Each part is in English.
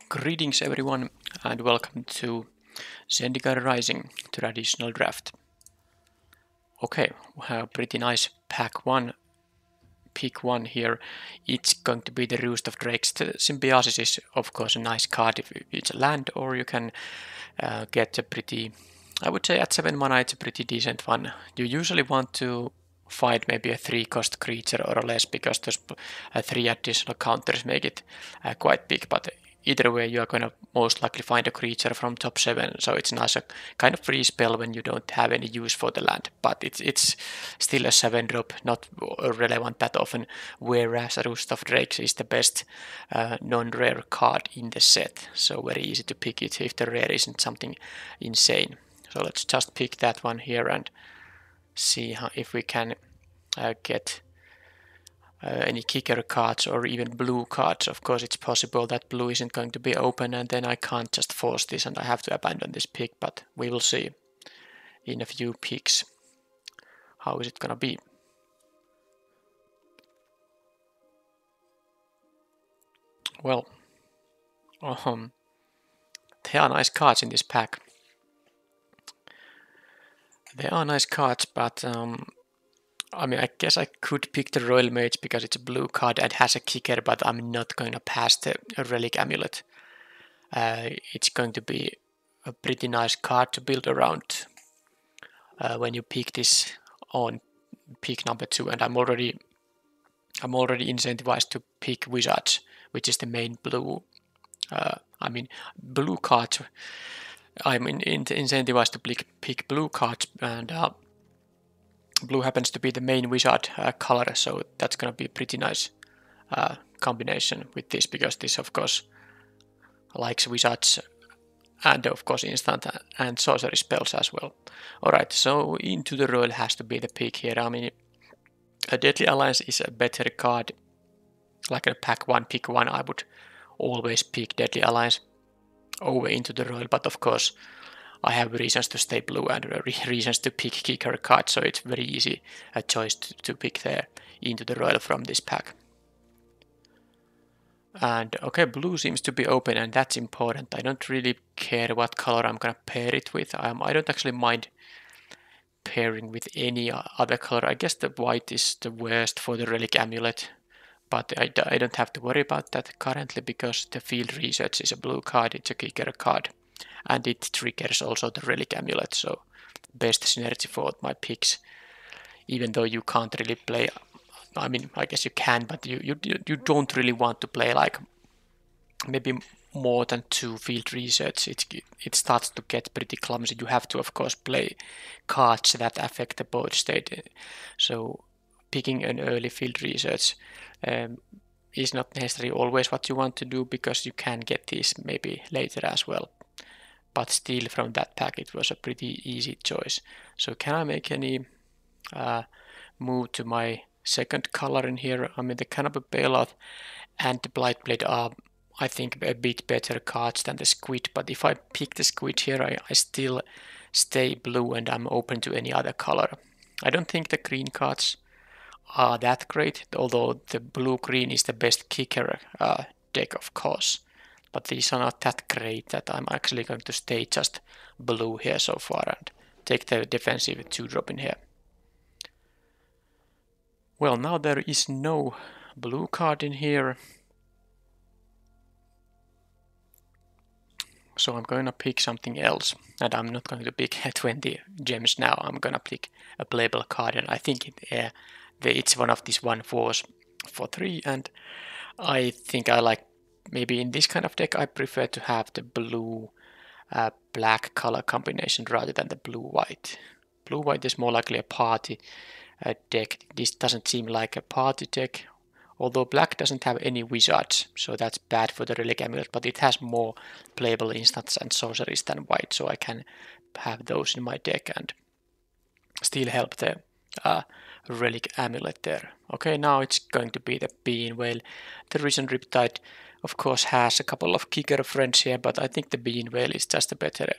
Greetings everyone and welcome to Zendikar Rising Traditional Draft. Okay, we have a pretty nice pack one, pick one here. It's going to be the Roost of Drakes. The Symbiosis is of course a nice card if it's a land, or you can get a pretty, I would say at 7 mana it's a pretty decent one. You usually want to find maybe a 3-cost creature or less because those 3 additional counters make it quite big, but either way you are going to most likely find a creature from top 7, so it's nice a kind of free spell when you don't have any use for the land, but it's still a 7-drop, not relevant that often, whereas Roost of Drakes is the best non-rare card in the set, so very easy to pick it if the rare isn't something insane. So let's just pick that one here and see if we can get any kicker cards or even blue cards. Of course it's possible that blue isn't going to be open and then I can't just force this and I have to abandon this pick, but we will see in a few picks how is it gonna be. Well, there are nice cards in this pack. There are nice cards, but I mean, I guess I could pick the Royal Mage because it's a blue card and has a kicker, but I'm not going to pass the Relic Amulet. It's going to be a pretty nice card to build around when you pick this on pick number 2, and I'm already incentivized to pick Wizards, which is the main blue. Blue cards. I'm incentivized to pick blue cards, and blue happens to be the main wizard color, so that's gonna be a pretty nice combination with this, because this of course likes wizards and of course instant and sorcery spells as well. Alright, so Into the Royal has to be the pick here. I mean, a Deadly Alliance is a better card. Like a pack one, pick one, I would always pick Deadly Alliance over Into the Royal, but of course I have reasons to stay blue and reasons to pick kicker cards, so it's very easy a choice to pick there Into the Royal from this pack. And okay, blue seems to be open, and that's important. I don't really care what color I'm gonna pair it with. I don't actually mind pairing with any other color. I guess the white is the worst for the Relic Amulet, but I don't have to worry about that currently because the Field Research is a blue card, it's a kicker card. And it triggers also the Relic Amulet, so best synergy for my picks. Even though you can't really play, I mean, I guess you can, but you don't really want to play like maybe more than 2 Field Research. It starts to get pretty clumsy. You have to of course play cards that affect the board state. So picking an early Field Research is not necessarily always what you want to do, because you can get these maybe later as well. But still, from that pack it was a pretty easy choice. So can I make any move to my second color in here? I mean, the Canopy Bailout and the Blightblade are, I think, a bit better cards than the Squid, but if I pick the Squid here, I still stay blue and I'm open to any other color. I don't think the green cards are that great, although the blue-green is the best kicker deck, of course. But these are not that great that I'm actually going to stay just blue here so far and take the defensive 2-drop in here. Well, now there is no blue card in here, so I'm going to pick something else, and I'm not going to pick 20 gems now. I'm going to pick a playable card, and I think it's one of these 1/4s for 3, and I think I like, maybe in this kind of deck I prefer to have the blue black color combination rather than the blue-white. Blue-white is more likely a party deck. This doesn't seem like a party deck, although black doesn't have any wizards, so that's bad for the Relic Amulet, but it has more playable instants and sorceries than white, so I can have those in my deck and still help the Relic Amulet there. Okay, now it's going to be the Being Whale. The Risen Riptide of course has a couple of kicker friends here, but I think the Being Whale is just a better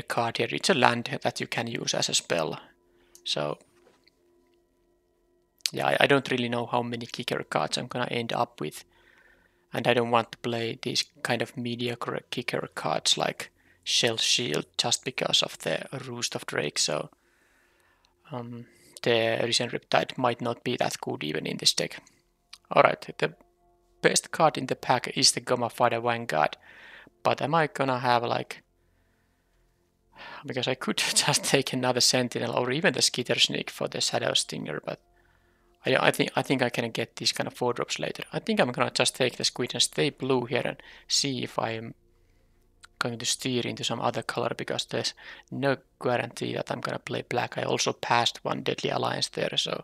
card here. It's a land that you can use as a spell. So yeah, I don't really know how many kicker cards I'm gonna end up with. and I don't want to play these kind of mediocre kicker cards like Shell Shield just because of the Roost of Drake, so the Risen Riptide might not be that good even in this deck. Alright, the best card in the pack is the Gamma Fighter Vanguard, but am I gonna have like... because I could just take another Sentinel or even the Skitter Sneak for the Shadow Stinger, but I think I can get these kind of 4-drops later. I think I'm gonna just take the Squid and stay blue here and see if I'm going to steer into some other color, because there's no guarantee that I'm gonna play black. I also passed one Deadly Alliance there, so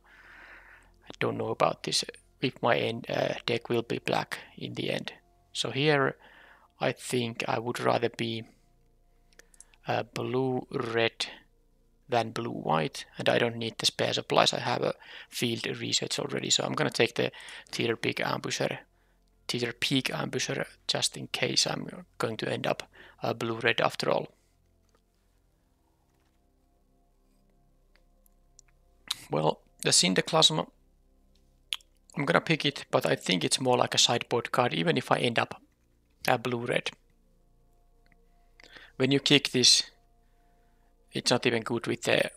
I don't know about this, if my deck will be black in the end. So here I think I would rather be blue-red than blue-white, and I don't need the spare supplies. I have a field research already, so I'm gonna take the Teeter Peak Ambusher just in case I'm going to end up blue-red after all. Well, the Syndiclasm, I'm gonna pick it, but I think it's more like a sideboard card, even if I end up blue-red. When you kick this, it's not even good with the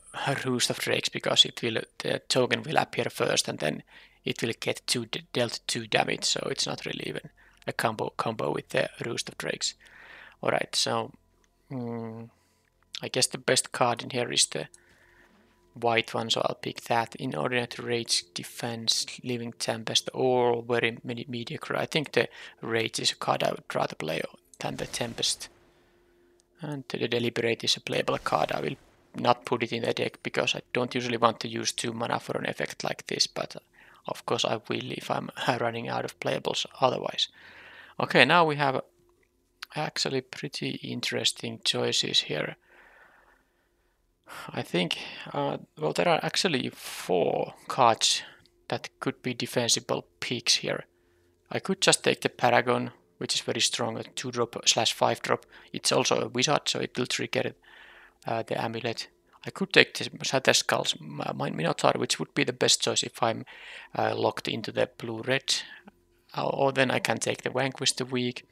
Roost of Drakes, because the token will appear first and then it will get dealt 2 damage, so it's not really even a combo with the Roost of Drakes. Alright, so I guess the best card in here is the white one, so I'll pick that. Inordinate Rage, Defense, Living Tempest, all very mediocre. I think the Rage is a card I would rather play than the Tempest. And the Deliberate is a playable card. I will not put it in the deck because I don't usually want to use 2 mana for an effect like this, but of course I will if I'm running out of playables otherwise. Okay, now we have actually pretty interesting choices here. I think, well, there are actually 4 cards that could be defensible picks here. I could just take the Paragon, which is very strong, a 2-drop / 5-drop. It's also a wizard, so it will trigger the amulet. I could take the Shatterskull's Minotaur, which would be the best choice if I'm locked into the blue-red. Or then I can take the Vanquish the Weak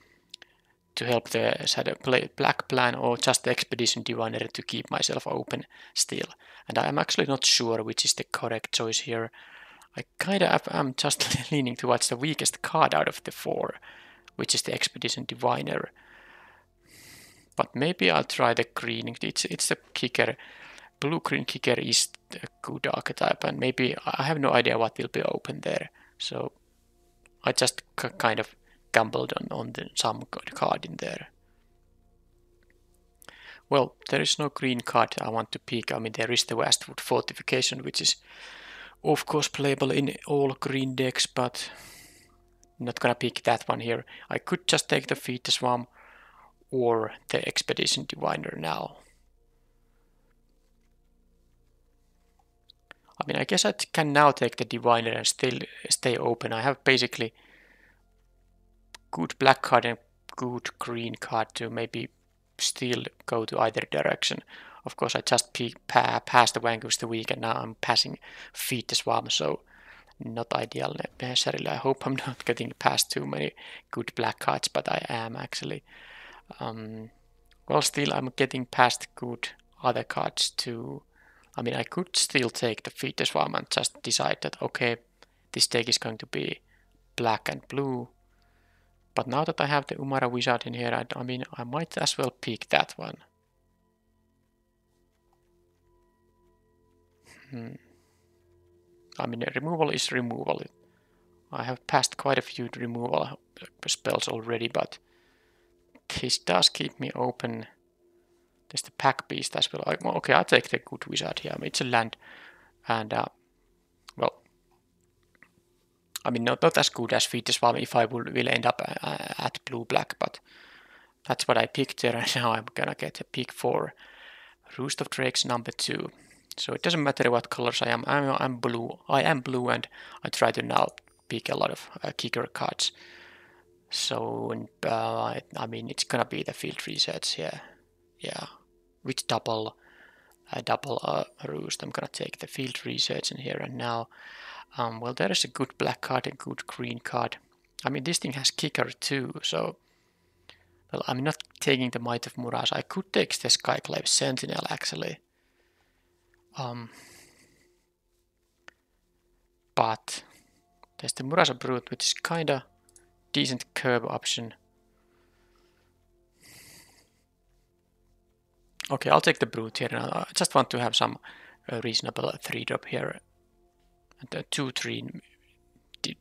to help the black plan, or just the Expedition Diviner to keep myself open still. And I'm actually not sure which is the correct choice here. I kinda am just leaning towards the weakest card out of the 4, which is the Expedition Diviner. But maybe I'll try the green. It's the kicker. Blue-green kicker is a good archetype, and maybe I have no idea what will be open there. So I just kind of gambled on some card in there. Well, there is no green card I want to pick. I mean, there is the Westwood Fortification, which is of course playable in all green decks, but not gonna pick that one here. I could just take the Feed the Swarm or the Expedition Diviner now. I mean, I guess I can now take the Diviner and still stay open. I have basically good black card and good green card to maybe still go to either direction. Of course, I just passed the Vanquish the Weak, and now I'm passing Feed the Swarm, so not ideal necessarily. I hope I'm not getting past too many good black cards, but I am actually. Well, still I'm getting past good other cards too. I mean, I could still take the Feed the Swarm and just decide that, okay, this deck is going to be black and blue. But now that I have the Umara Wizard in here, I mean, I might as well pick that one. I mean, removal is removal. I have passed quite a few removal spells already, but this does keep me open. There's the Pack Beast as well. Okay, I'll take the good wizard here. I mean, it's a land, and well, I mean, not as good as Feed the Swarm if I will end up at blue-black, but that's what I picked there, and now I'm gonna get a pick for Roost of Drakes number 2. So it doesn't matter what colors I am. I'm blue. I am blue, and I try to now pick a lot of kicker cards. So I mean, it's gonna be the field research here. Yeah, with double Roost. I'm gonna take the field research in here and now. Well, there is a good black card and good green card. I mean, this thing has kicker too, so... Well, I'm not taking the Might of Murasa. I could take the Skyclave Sentinel, actually. But there's the Murasa Brute, which is kinda decent curve option. Okay, I'll take the Brute here. I just want to have some reasonable 3-drop here. And the 2-3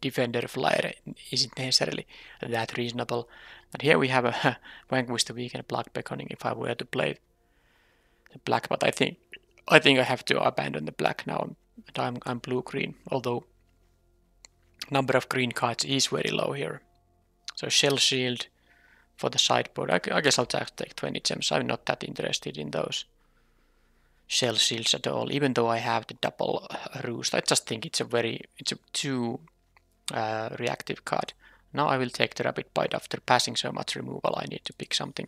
Defender Flyer isn't necessarily that reasonable. And here we have a Vanquish the Weak and Black Beckoning if I were to play the black, but I think I have to abandon the black now. And I'm blue-green, although number of green cards is very low here. So Shell Shield for the sideboard. I guess I'll just take 20 gems. I'm not that interested in those Shell Shields at all, even though I have the double Roost. I just think it's a too reactive card. Now I will take the Rapid Bite. After passing so much removal, I need to pick something.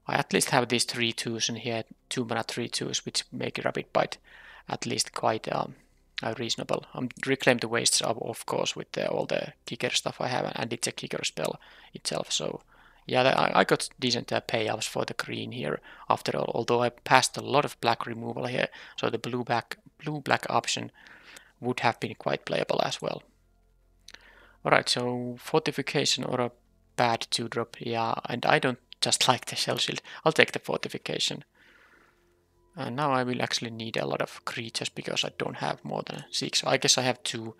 I at least have these 3/2s in here, 2 mana 3/2s, which make Rapid Bite at least quite reasonable. Reclaim the Wastes, of course, with all the kicker stuff I have, and it's a kicker spell itself. So yeah, I got decent payoffs for the green here after all, although I passed a lot of black removal here, so the blue-black option would have been quite playable as well. Alright, so Fortification or a bad 2-drop, yeah, and I don't just like the Shell Shield. I'll take the Fortification. And now I will actually need a lot of creatures because I don't have more than 6. I guess I have 2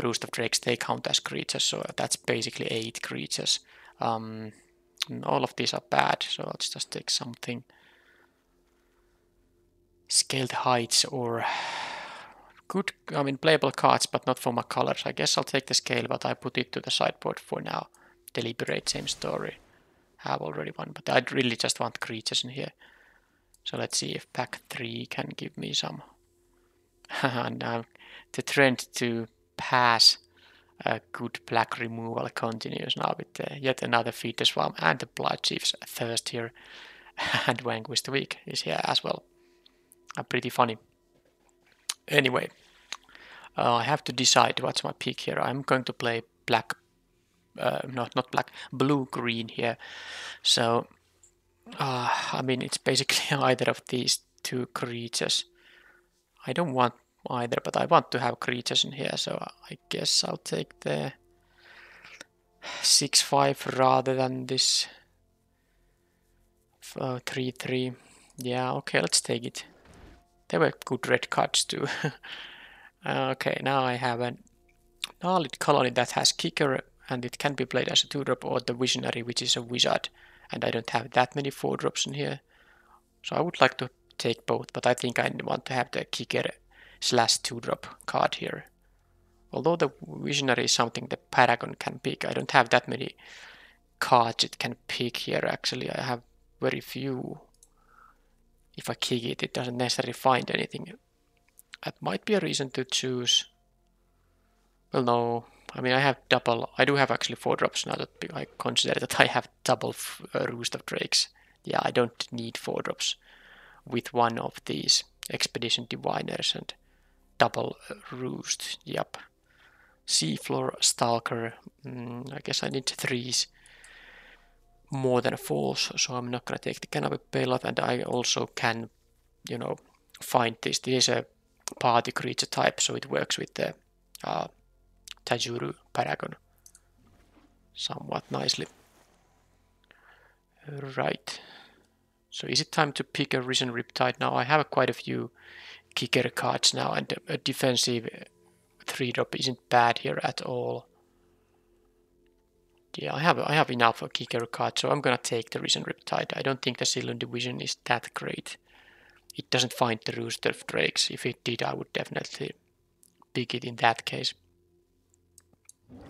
Roost of Drakes, they count as creatures, so that's basically 8 creatures. All of these are bad, so let's just take something. Scaled Heights or good, I mean playable cards, but not for my colors. I guess I'll take the scale, but I put it to the sideboard for now. Deliberate, same story. Have already one, but I really just want creatures in here. So let's see if pack 3 can give me some. And the trend to pass a good black removal continues now with yet another Feed the Swarm and the Blood Chief's Thirst here. And Vanquish the Weak is here as well. Pretty funny. Anyway, I have to decide what's my pick here. I'm going to play black, not black, blue-green here. So, I mean, it's basically either of these 2 creatures. I don't want either, but I want to have creatures in here, so I guess I'll take the 6/5 rather than this 3/3. Yeah, okay, let's take it. There were good red cards too. Okay, now I have a Gnarled Colony that has kicker and it can be played as a 2-drop or the Visionary, which is a wizard. And I don't have that many 4-drops in here. So I would like to take both, but I think I want to have the kicker / 2-drop card here. Although the Visionary is something the Paragon can pick, I don't have that many cards it can pick here actually. I have very few. If I kick it, it doesn't necessarily find anything. That might be a reason to choose. Well, no. I mean, I do have actually 4-drops now that I consider that I have double Roost of Drakes. Yeah, I don't need 4-drops with one of these Expedition Diviners and double Roost. Yep. Seafloor Stalker. I guess I need 3s more than 4s, so I'm not gonna take the Canopy Bailout, and I also can, you know, find this. This is a party creature type, so it works with the Tajuru Paragon somewhat nicely. Right. So is it time to pick a Risen Riptide now? I have quite a few kicker cards now, and a defensive 3-drop isn't bad here at all. Yeah, I have enough of kicker cards, so I'm gonna take the Risen Riptide. I don't think the Sylvan Division is that great. It doesn't find the Rooster of Drakes. If it did, I would definitely pick it in that case.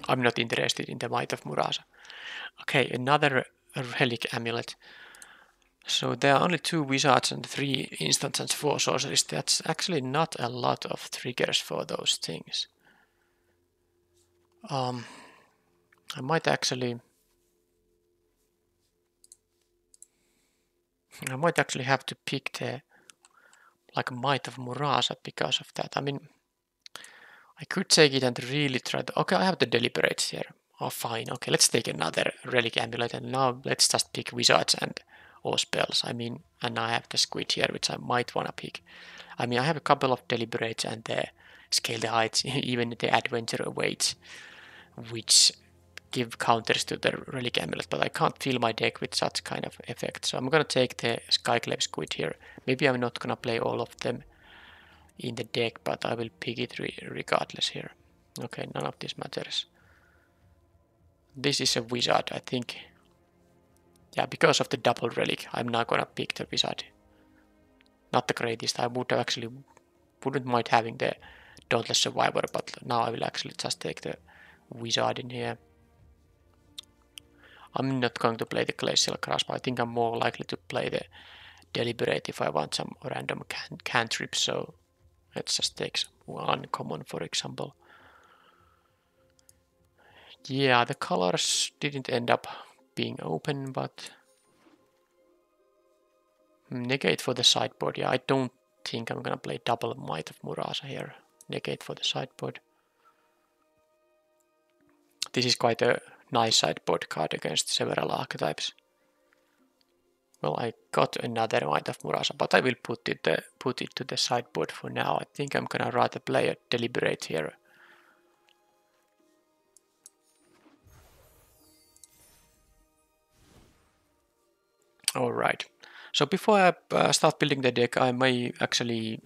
I'm not interested in the Might of Murasa. Okay, another Relic Amulet. So there are only 2 wizards and 3 instants and 4 sorceries. That's actually not a lot of triggers for those things. I might actually have to pick the Might of Murasa because of that. I mean, I could take it and really try to... Okay, I have the deliberates here. Oh, fine. Okay, let's take another relic amulet, and now let's just pick wizards and or spells. I mean, and I have the squid here, which I might wanna pick. I mean, I have a couple of deliberates and the scale the heights, even the adventure awaits, which give counters to the relic amulet, but I can't fill my deck with such kind of effect. So I'm gonna take the Skyclave Squid here. Maybe I'm not gonna play all of them in the deck, but I will pick it regardless here. Okay, none of this matters. This is a wizard, I think. Yeah, because of the double relic, I'm not gonna pick the wizard. Not the greatest. I would actually wouldn't mind having the Dauntless Survivor, but now I will actually just take the wizard in here. I'm not going to play the Glacial Grasp. I think I'm more likely to play the Deliberate if I want some random cantrips. So let's just take one common, for example. Yeah, the colors didn't end up being open, but negate for the sideboard. Yeah, I don't think I'm gonna play double Might of Murasa here. Negate for the sideboard. This is quite a nice sideboard card against several archetypes. Well, I got another Might of Murasa, but I will put it to the sideboard for now. I think I'm gonna rather play a Deliberate here. Alright, so before I start building the deck, I may actually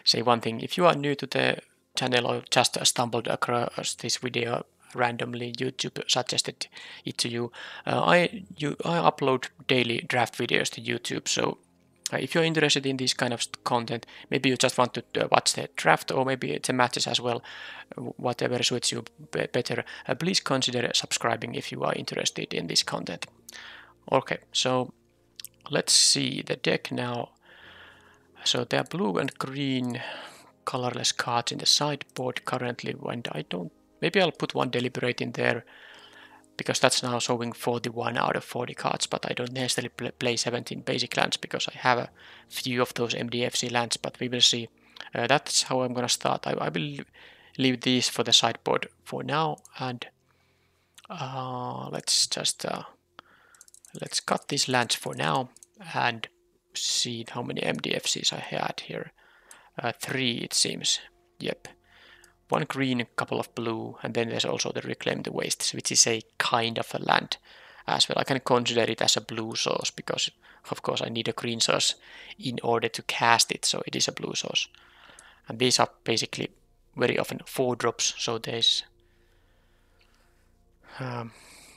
say one thing. If you are new to the channel or just stumbled across this video randomly, YouTube suggested it to you, I upload daily draft videos to YouTube, so if you're interested in this kind of content, maybe you just want to watch the draft, or maybe it's a matches as well, whatever suits you better, please consider subscribing if you are interested in this content. Okay, so let's see the deck now. So there are blue and green colorless cards in the sideboard currently, and I don't... Maybe I'll put one Deliberate in there, because that's now showing 41 out of 40 cards, but I don't necessarily play 17 basic lands, because I have a few of those MDFC lands, but we will see. That's how I'm gonna start. I will leave these for the sideboard for now, and let's just... let's cut these lands for now and see how many MDFCs I had here. 3 it seems. Yep. One green, a couple of blue, and then there's also the Reclaim the Wastes, which is a kind of a land as well. I can consider it as a blue source because, of course, I need a green source in order to cast it, so it is a blue source. And these are basically very often 4 drops, so there's...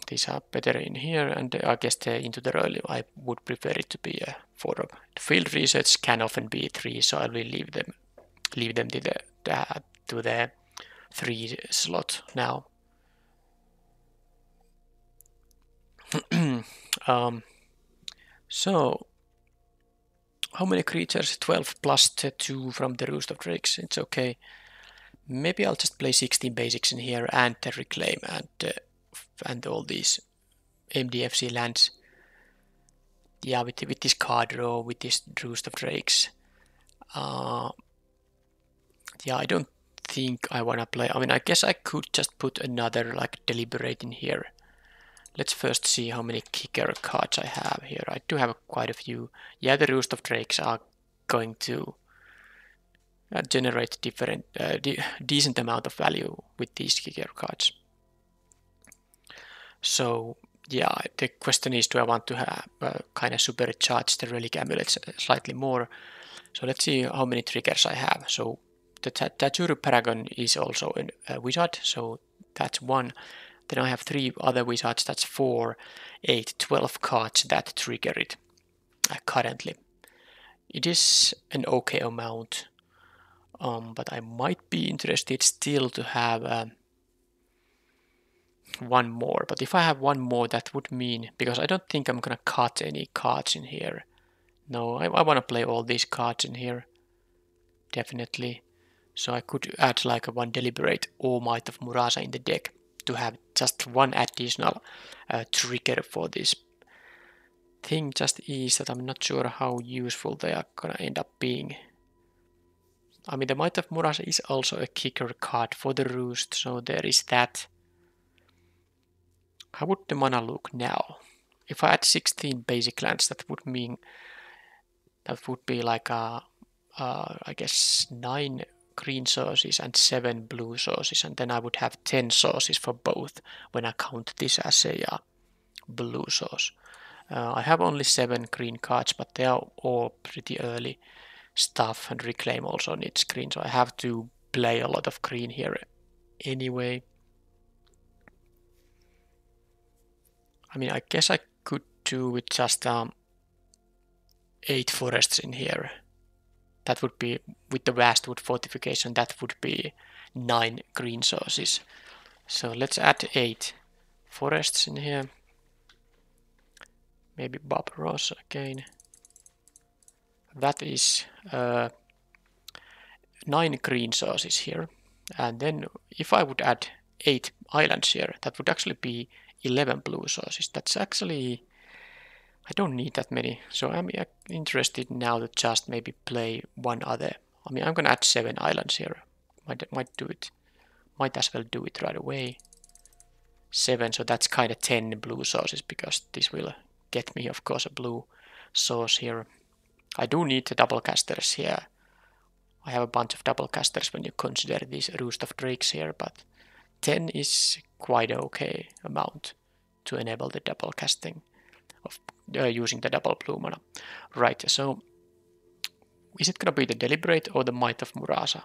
these are better in here, and I guess Into the Early I would prefer it to be a 4 drop. The field research can often be 3, so I will leave them to the 3 slot now. So how many creatures? 12 plus 2 from the Roost of Drakes. It's okay. Maybe I'll just play 16 basics in here and the Reclaim and all these MDFC lands. Yeah, with this card draw, with this Roost of Drakes. Yeah, I don't think I wanna play. I mean, I guess I could just put another like Deliberate in here. Let's first see how many kicker cards I have here. I do have quite a few. Yeah, the Roost of Drakes are going to generate different, decent amount of value with these kicker cards. So yeah, the question is, do I want to have kind of supercharge the relic amulets slightly more? So let's see how many triggers I have. So the Tajuru Paragon is also a wizard, so that's 1. Then I have 3 other wizards, that's 4, 8, 12 cards that trigger it currently. It is an okay amount, but I might be interested still to have 1 more. But if I have 1 more, that would mean, because I don't think I'm gonna cut any cards in here. No, I want to play all these cards in here, definitely. So I could add like a 1 Deliberate or Might of Murasa in the deck to have just 1 additional trigger for this. Thing just is that I'm not sure how useful they are gonna end up being. I mean, the Might of Murasa is also a kicker card for the Roost, so there is that. How would the mana look now? If I add 16 basic lands, that would mean that would be like I guess 9 green sources and 7 blue sources, and then I would have 10 sources for both when I count this as a blue source. I have only 7 green cards, but they are all pretty early stuff, and Reclaim also needs green, so I have to play a lot of green here anyway. I mean, I guess I could do with just 8 forests in here. That would be, with the Vastwood fortification, that would be 9 green sources. So let's add 8 forests in here. Maybe Bob Ross again. That is 9 green sources here. And then if I would add 8 islands here, that would actually be 11 blue sources. That's actually, I don't need that many. So I'm interested now to just maybe play one other. I mean, I'm gonna add 7 islands here. Might do it. Might as well do it right away. 7, so that's kind of 10 blue sources, because this will get me, of course, a blue source here. I do need the double casters here. I have a bunch of double casters when you consider these Roost of Drakes here, but 10 is quite okay amount to enable the double casting of using the double blue mana. Right, so is it gonna be the Deliberate or the Might of Murasa?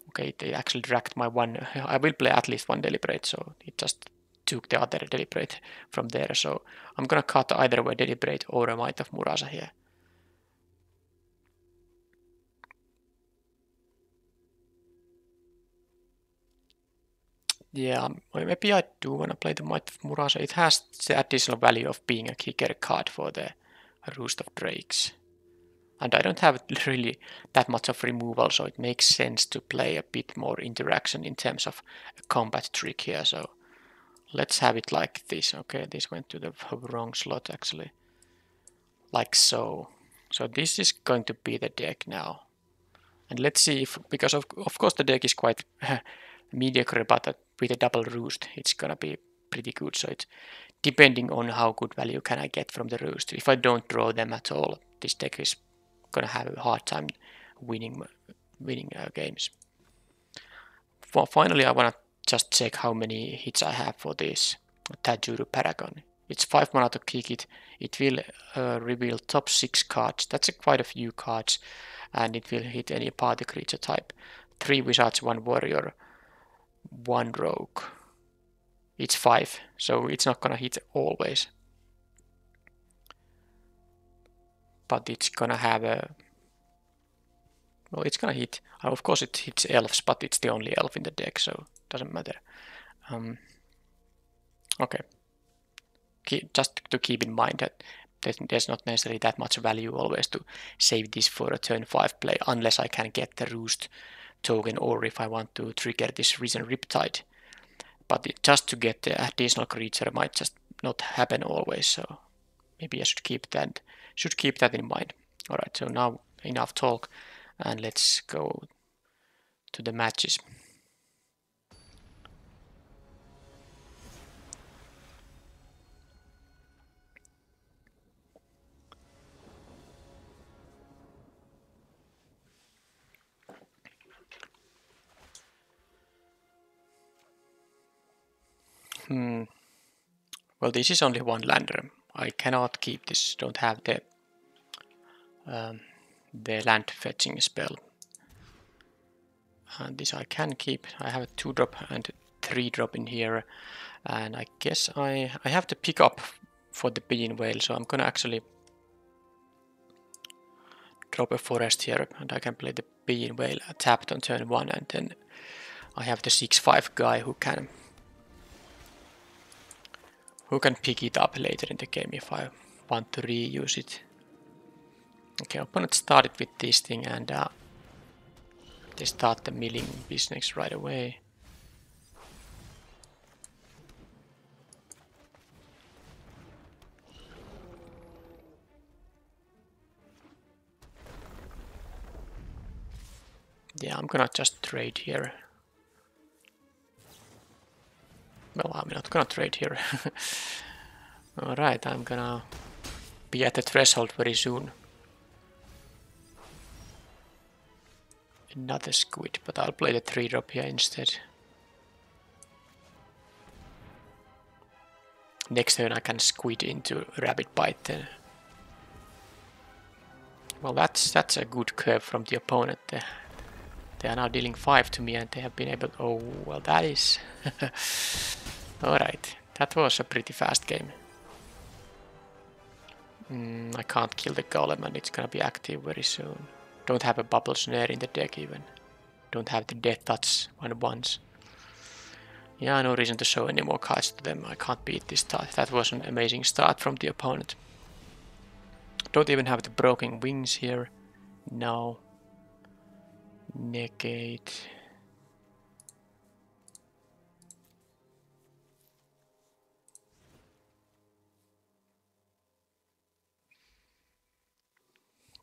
Okay, they actually dragged my one. I will play at least one Deliberate, so it just took the other Deliberate from there. So I'm gonna cut either way Deliberate or a Might of Murasa here. Yeah, maybe I do want to play the Might of Murasa. It has the additional value of being a kicker card for the Roost of Drakes. And I don't have really that much of removal, so it makes sense to play a bit more interaction in terms of a combat trick here. So let's have it like this. Okay, this went to the wrong slot actually. Like so. So this is going to be the deck now. And let's see if, because of course the deck is quite mediocre, but with a double Roost it's gonna be pretty good. So it's depending on how good value can I get from the Roost. If I don't draw them at all, this deck is gonna have a hard time winning games. Finally, I wanna just check how many hits I have for this Tajuru Paragon. It's 5 mana to kick it. It will reveal top 6 cards. That's quite a few cards, and it will hit any party creature type. 3 wizards, 1 warrior, 1 rogue. It's 5, so it's not gonna hit always. But it's gonna have a... Well, it's gonna hit... of course it hits elves, but it's the only elf in the deck, so it doesn't matter. Okay. Just to keep in mind that there's not necessarily that much value always to save this for a turn 5 play, unless I can get the Roost token, or if I want to trigger this Risen Riptide. But just to get the additional creature might just not happen always, so maybe I should keep that in mind. Alright, so now enough talk, and let's go to the matches. Well, this is only 1 lander. I cannot keep this, don't have the land fetching spell. And this I can keep. I have a 2-drop and 3-drop in here, and I guess I have to pick up for the Being Whale, so I'm gonna actually drop a forest here, and I can play the Being Whale tapped on turn 1, and then I have the 6/5 guy who can pick it up later in the game if I want to reuse it. Okay, opponent started with this thing, and they start the milling business right away. Yeah, I'm gonna just trade here. Well, I'm not gonna trade here. Alright, I'm gonna be at the threshold very soon. Another squid, but I'll play the 3-drop here instead. Next turn I can squid into rabbit bite then. Well, that's a good curve from the opponent. They are now dealing 5 to me and they have been able... Oh, well that is... Alright, that was a pretty fast game. I can't kill the golem and it's gonna be active very soon. Don't have a bubble snare in the deck even. Don't have the death touch once. Yeah, no reason to show any more cards to them. I can't beat this start. That was an amazing start from the opponent. Don't even have the broken wings here. No. Negate.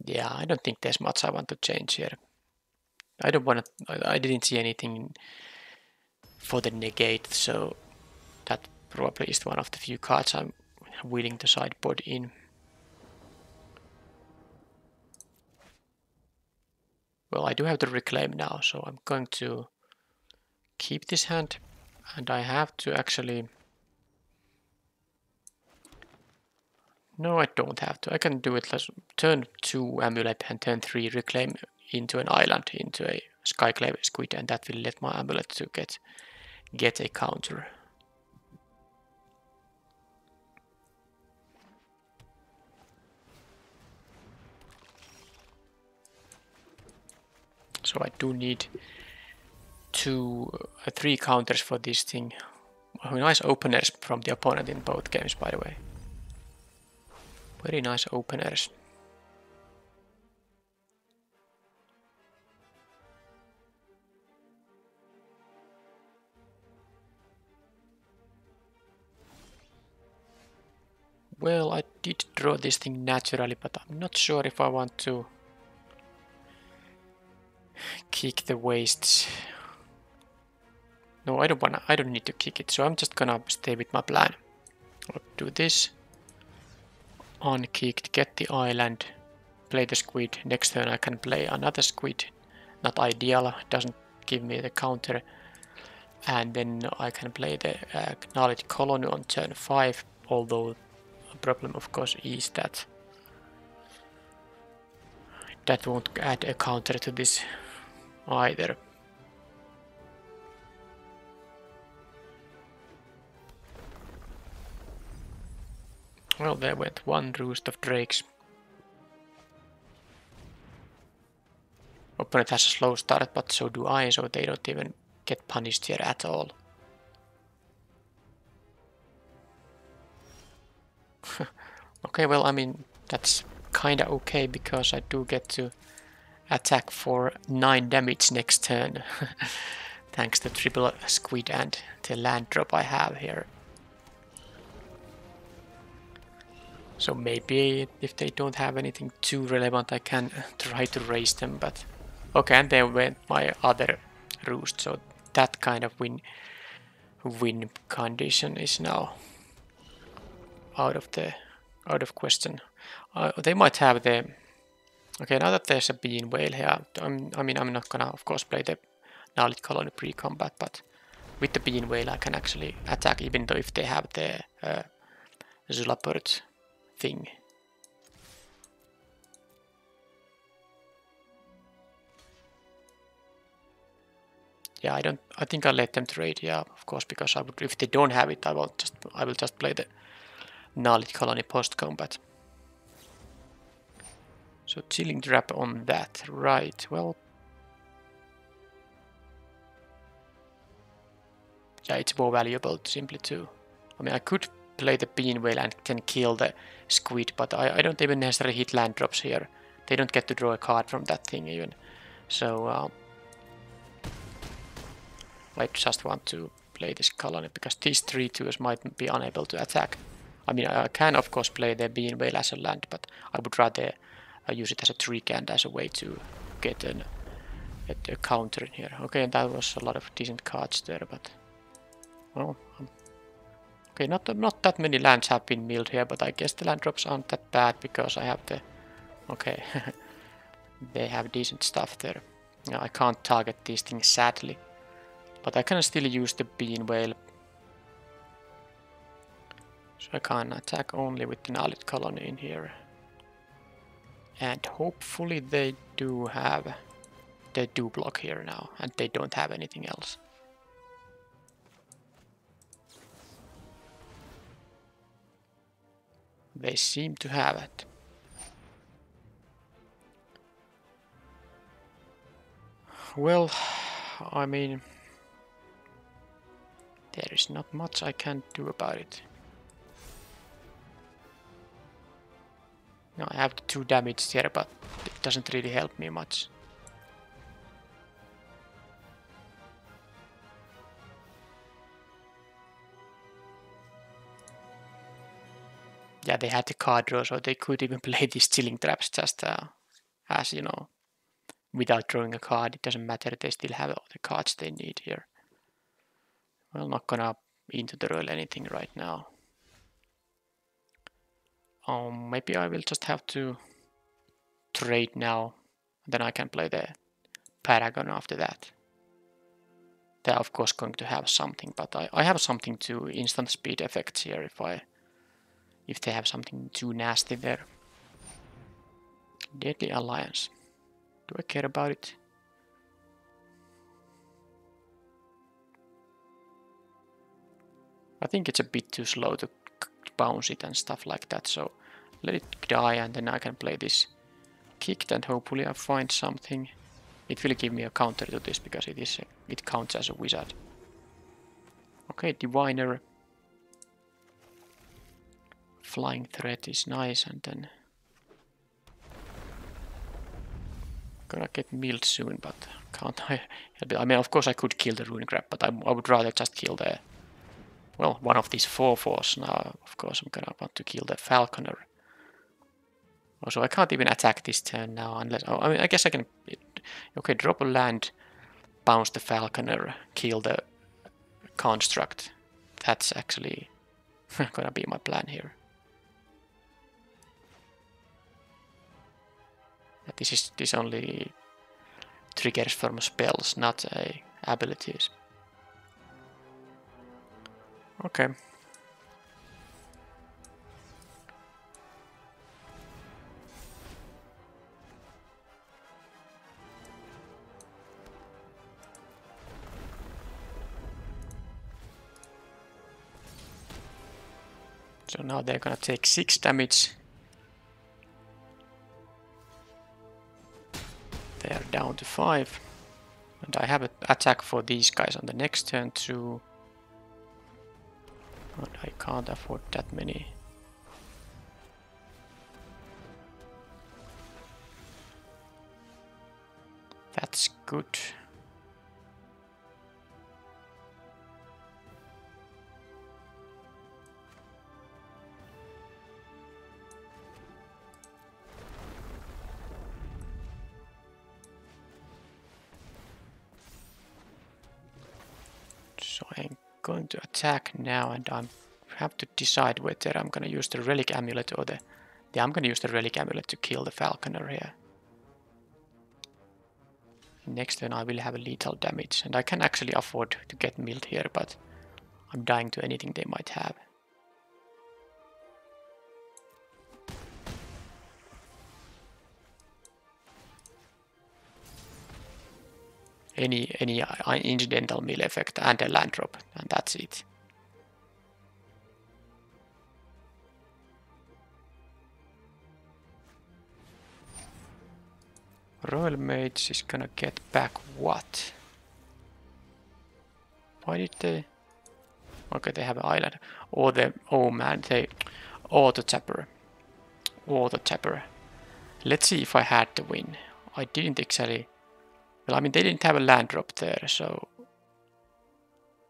Yeah, I don't think there's much I want to change here. I don't want to... I didn't see anything for the negate, so that probably is one of the few cards I'm willing to sideboard in. Well, I do have to reclaim now, so I'm going to keep this hand, and I have to actually... No, I don't have to. I can do it as turn 2 amulet and turn 3 reclaim into an island, into a skyclave squid, and that will let my amulet to get a counter. So I do need 3 counters for this thing. Oh, nice openers from the opponent in both games, by the way. Very nice openers. Well, I did draw this thing naturally, but I'm not sure if I want to kick the wastes. No, I don't need to kick it, so I'm just gonna stay with my plan. I'll do this. Unkicked, get the island, play the squid. Next turn I can play another squid. Not ideal, doesn't give me the counter. And then I can play the Knowledge Colony on turn 5, although the problem of course is that that won't add a counter to this either. Well, there went one roost of drakes. Opponent has a slow start, but so do I, so they don't even get punished here at all. Okay, well, I mean, that's kinda okay, because I do get to attack for 9 damage next turn. Thanks to triple squid and the land drop I have here. So maybe if they don't have anything too relevant, I can try to raise them, but... Okay, and there went my other roost, so that kind of win condition is now out of question. They might have the... Okay, now that there's a bean whale here, I mean, I'm not gonna, of course, play the Knowledge Colony pre-combat, but with the bean whale I can actually attack, even though if they have the Zulaport thing. Yeah, I think I'll let them trade, yeah, of course, because if they don't have it, I will just play the Knowledge Colony post-combat. So Chilling Trap on that, right, well... Yeah, it's more valuable simply to... I mean, I could play the bean whale and then kill the squid, but I don't even necessarily hit land drops here. They don't get to draw a card from that thing even. So I just want to play this colony, because these 3/2s might be unable to attack. I mean, I can of course play the bean whale as a land, but I would rather use it as a trick and as a way to get an a counter in here. Okay, and that was a lot of decent cards there, but well, okay, not that many lands have been milled here, but I guess the land drops aren't that bad because I have the okay. They have decent stuff there. Now, I can't target these things sadly, but I can still use the bean whale. So I can attack only with the knowledge colony in here. And hopefully they do block here now, and they don't have anything else. They seem to have it. Well, I mean, there is not much I can do about it. No, I have the 2 damage here, but it doesn't really help me much. Yeah, they had the card draw, so they could even play these chilling traps just as, you know, without drawing a card. It doesn't matter, they still have all the cards they need here. Well, not gonna into the roll anything right now. Maybe I will just have to trade now, then I can play the Paragon after that. They're of course going to have something, but I have something to instant speed effects here if they have something too nasty there. Deadly Alliance. Do I care about it? I think it's a bit too slow to bounce it and stuff like that, so let it die and then I can play this kicked and hopefully I find something. It will give me a counter to this because it counts as a wizard. Okay, Diviner. Flying threat is nice, and then gonna get milled soon, but can't I help it? I mean, of course I could kill the rune crab, but I would rather just kill the, well, one of these 4/4s. Now, of course, I'm gonna want to kill the falconer. Also, I can't even attack this turn now unless, oh, I mean, I guess I can, okay, drop a land, bounce the falconer, kill the construct. That's actually gonna be my plan here. This only triggers from spells, not abilities. Okay. So now they're gonna take 6 damage. They are down to 5. And I have an attack for these guys on the next turn too. But I can't afford that many. That's good. So I'm going to attack now, and I have to decide whether I'm going to use the relic amulet or the... Yeah, I'm going to use the relic amulet to kill the falconer here. Next turn I will have a lethal damage, and I can actually afford to get milled here, but I'm dying to anything they might have. Any incidental mill effect and a land drop, and that's it. Royal Mage is gonna get back what? Why did they... Okay, they have an island. Or the... Oh man, they... Auto Tapper. Auto Tapper. Let's see if I had the win. I didn't exactly... Well, I mean, they didn't have a land drop there, so...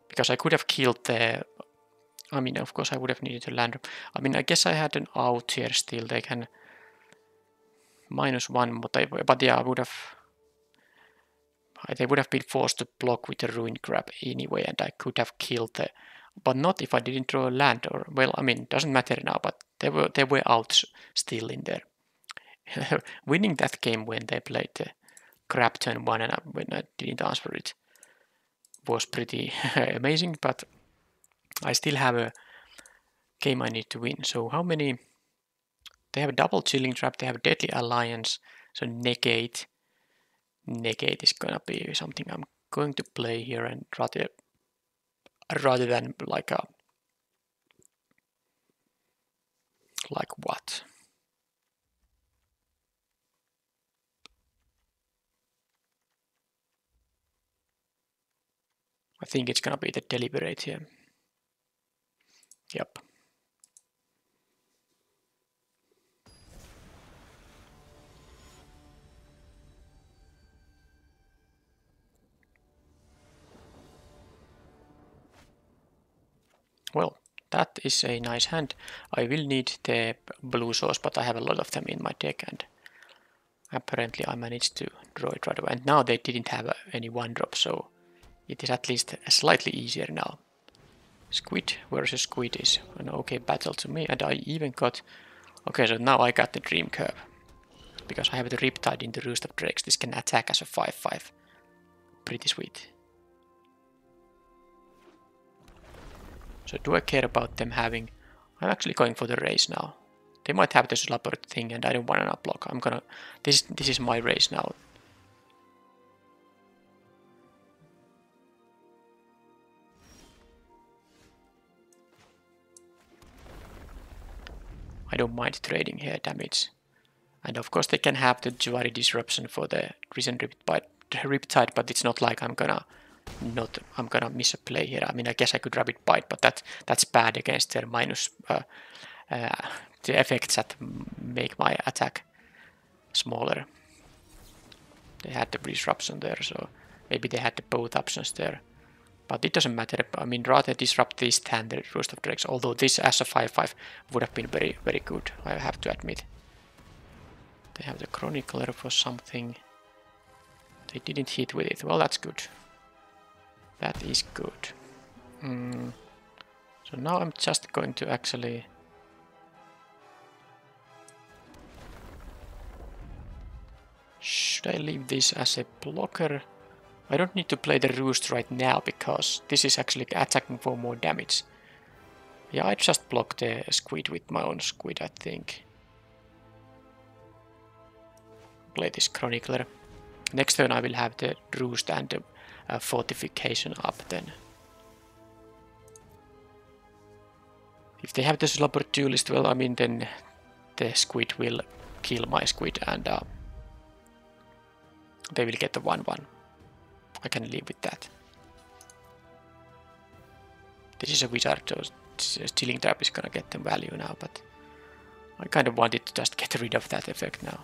Because I could have killed the... I mean, of course I would have needed a land drop. I mean, I guess I had an out here still. They can... -1, but yeah, I would have... They would have been forced to block with a ruined grab anyway, and I could have killed the... But not if I didn't draw a land, or... Well, I mean, it doesn't matter now, but they were out still in there. Winning that game when they played the grab turn 1 and when I didn't answer it was pretty amazing, but I still have a game I need to win. So how many... They have a double chilling trap, they have a deadly alliance, so negate. Negate is gonna be something I'm going to play here, and rather than like what? I think it's gonna be the deliberate here. Yep. Well, that is a nice hand. I will need the blue source, but I have a lot of them in my deck, and apparently I managed to draw it right away. And now they didn't have any 1-drop, so it is at least slightly easier now. Squid versus Squid is an okay battle to me, and I even got... Okay, so now I got the Dream Curve. Because I have the Riptide in the Roost of Drakes, this can attack as a 5/5. Pretty sweet. So do I care about them having... I'm actually going for the race now. They might have this elaborate thing and I don't want to block. I'm gonna... This is my race now. I don't mind trading here damage. And of course they can have the Juari disruption for the recent Riptide, but it's not like I'm gonna miss a play here. I mean, I guess I could Rapid Bite, but that's bad against their minus the effects that make my attack smaller. They had the disruption there, so maybe they had the both options there. But it doesn't matter. I mean, rather disrupt this than the Roost of Drakes, although this as a 5/5 would have been very, very good, I have to admit. They have the Chronicler for something. They didn't hit with it. Well, that's good. That is good. So now I'm just going to actually... Should I leave this as a blocker? I don't need to play the Roost right now because this is actually attacking for more damage. Yeah, I just block the Squid with my own Squid, I think. Play this Chronicler. Next turn I will have the Roost and the Fortification up then. If they have this Slumber Duelist, well, I mean, then the Squid will kill my Squid and they will get the 1/1. I can live with that. This is a wizard, so Chilling Trap is gonna get them value now, but I kind of wanted to just get rid of that effect now.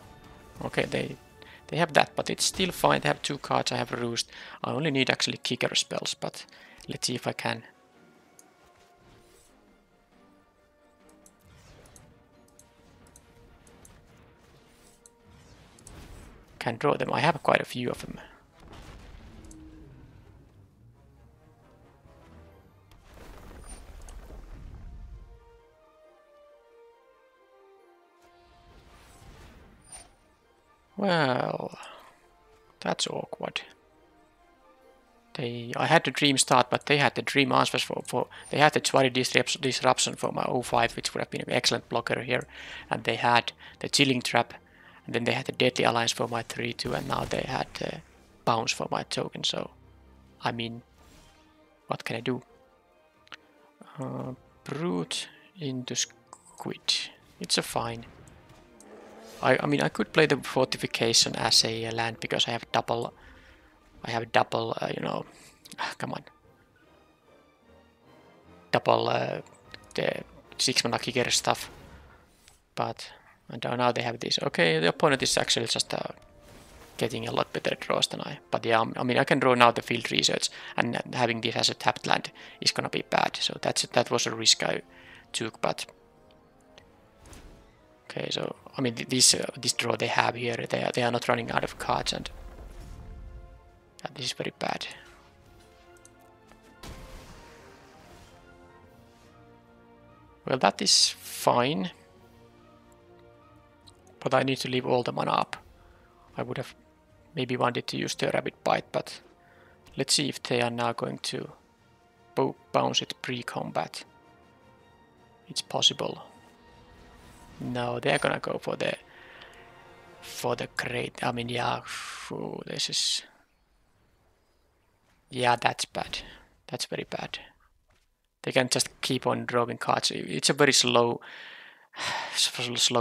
Okay, they have that, but it's still fine. They have 2 cards, I have a Roost. I only need actually kicker spells, but let's see if I can. Can draw them. I have quite a few of them. Well, that's awkward. I had the Dream start, but they had the Dream answers for they had the Juari disruption for my 0/5, which would have been an excellent blocker here, and they had the Chilling Trap, and then they had the Deadly Alliance for my 3/2, and now they had the Bounce for my token. So, I mean, what can I do? Brute into Squid. It's a fine. I mean, I could play the Fortification as a land because I have double. You know, come on. Double the 6-mana kicker stuff. But and now they have this. Okay, the opponent is actually just getting a lot better draws than I. But yeah, I mean, I can draw now the Field Research, and having this as a tapped land is gonna be bad. So that was a risk I took, but. Okay, so I mean this draw they have here, they are not running out of cards, and Yeah, this is very bad. Well, that is fine. But I need to leave all the mana up. I would have maybe wanted to use the Rabbit Bite, but let's see if they are now going to bounce it pre-combat. It's possible. No, they're gonna go for the great. I mean, yeah, this is. Yeah, that's bad. That's very bad. They can just keep on drawing cards. It's a very slow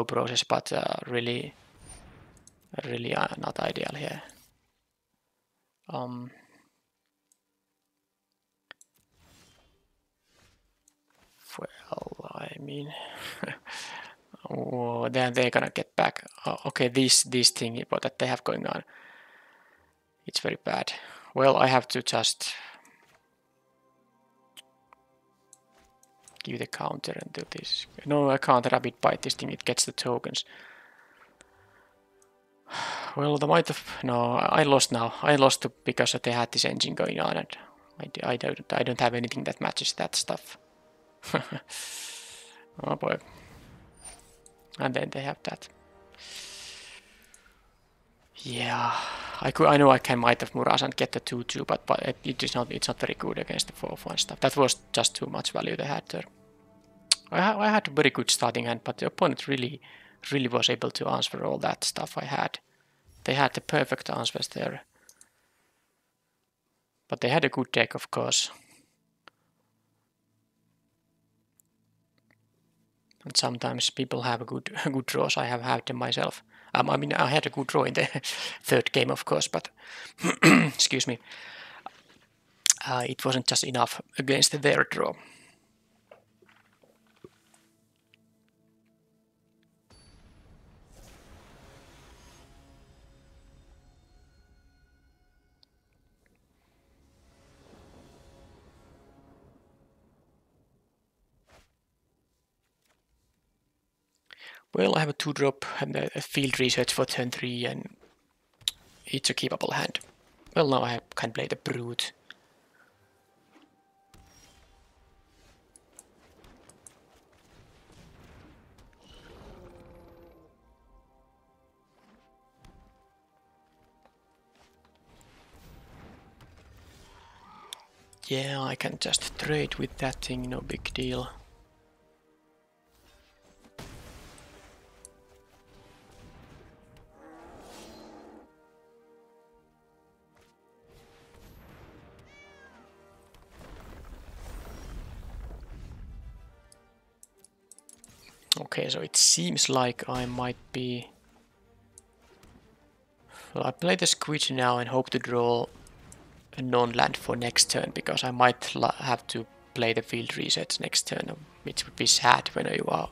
process, but really not ideal here. Well, I mean, oh, then they're gonna get back. Okay, this thing that they have going on, it's very bad. Well, I have to just give the counter and do this. No, I can't Rabbit Bite this thing. It gets the tokens. Well, the might have. No, I lost now. I lost because they had this engine going on, and I don't have anything that matches that stuff. Oh boy. And then they have that. Yeah, I know I might have Muras and get the 2-2, but it's not very good against the 4-4 and stuff. That was just too much value they had there. I had a very good starting hand, but the opponent really was able to answer all that stuff I had. They had the perfect answers there. But they had a good deck, of course. And sometimes people have a good draws. I have had them myself. I mean, I had a good draw in the third game, of course, but excuse me, it wasn't just enough against their draw. Well, I have a 2-drop and a field research for turn 3, and it's a keepable hand. Well, now I can play the Brute. Yeah, I can just trade with that thing, no big deal. Okay, so it seems like I might be... Well, I play the Squidge now and hope to draw a non-land for next turn, because I might have to play the field resets next turn, which would be sad when you are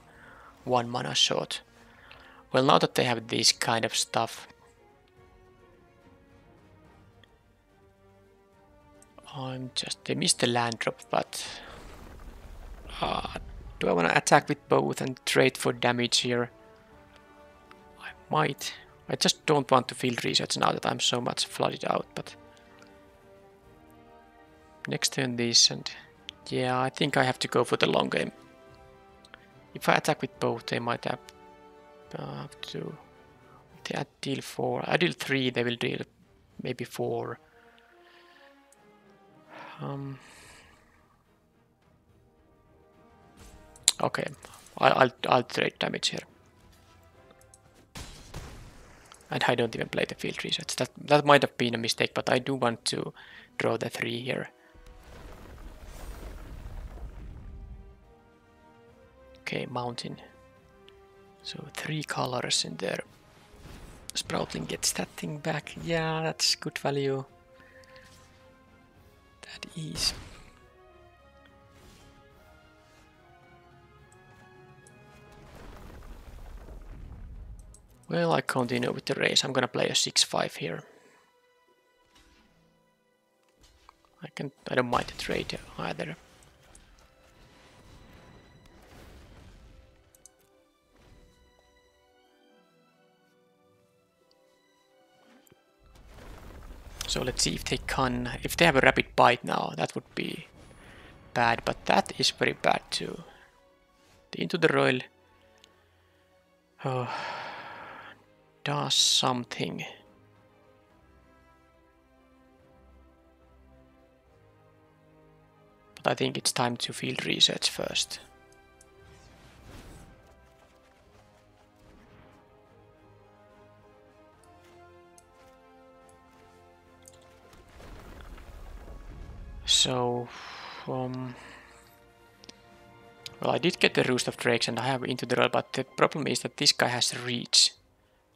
1 mana short. Well, now that they have this kind of stuff, they missed the land drop, but do I want to attack with both and trade for damage here? I might. I just don't want to field resets now that I'm so much flooded out, but next turn this, and yeah, I think I have to go for the long game. If I attack with both, they might have to... They deal 4. I deal 3, they will deal maybe 4. Okay, I'll trade damage here. And I don't even play the field resets. That might have been a mistake, but I do want to draw the 3 here. Okay, mountain. So 3 colors in there. Sproutling gets that thing back. Yeah, that's good value. That is. Well, I continue with the race. I'm gonna play a 6-5 here. I don't mind the trade either. So let's see if they can. If they have a rapid bite now, that would be bad, but that is very bad too. Into the royal does something. But I think it's time to field research first. So, well, I did get the Roost of Drakes and I have Into the Royal, but the problem is that this guy has reach.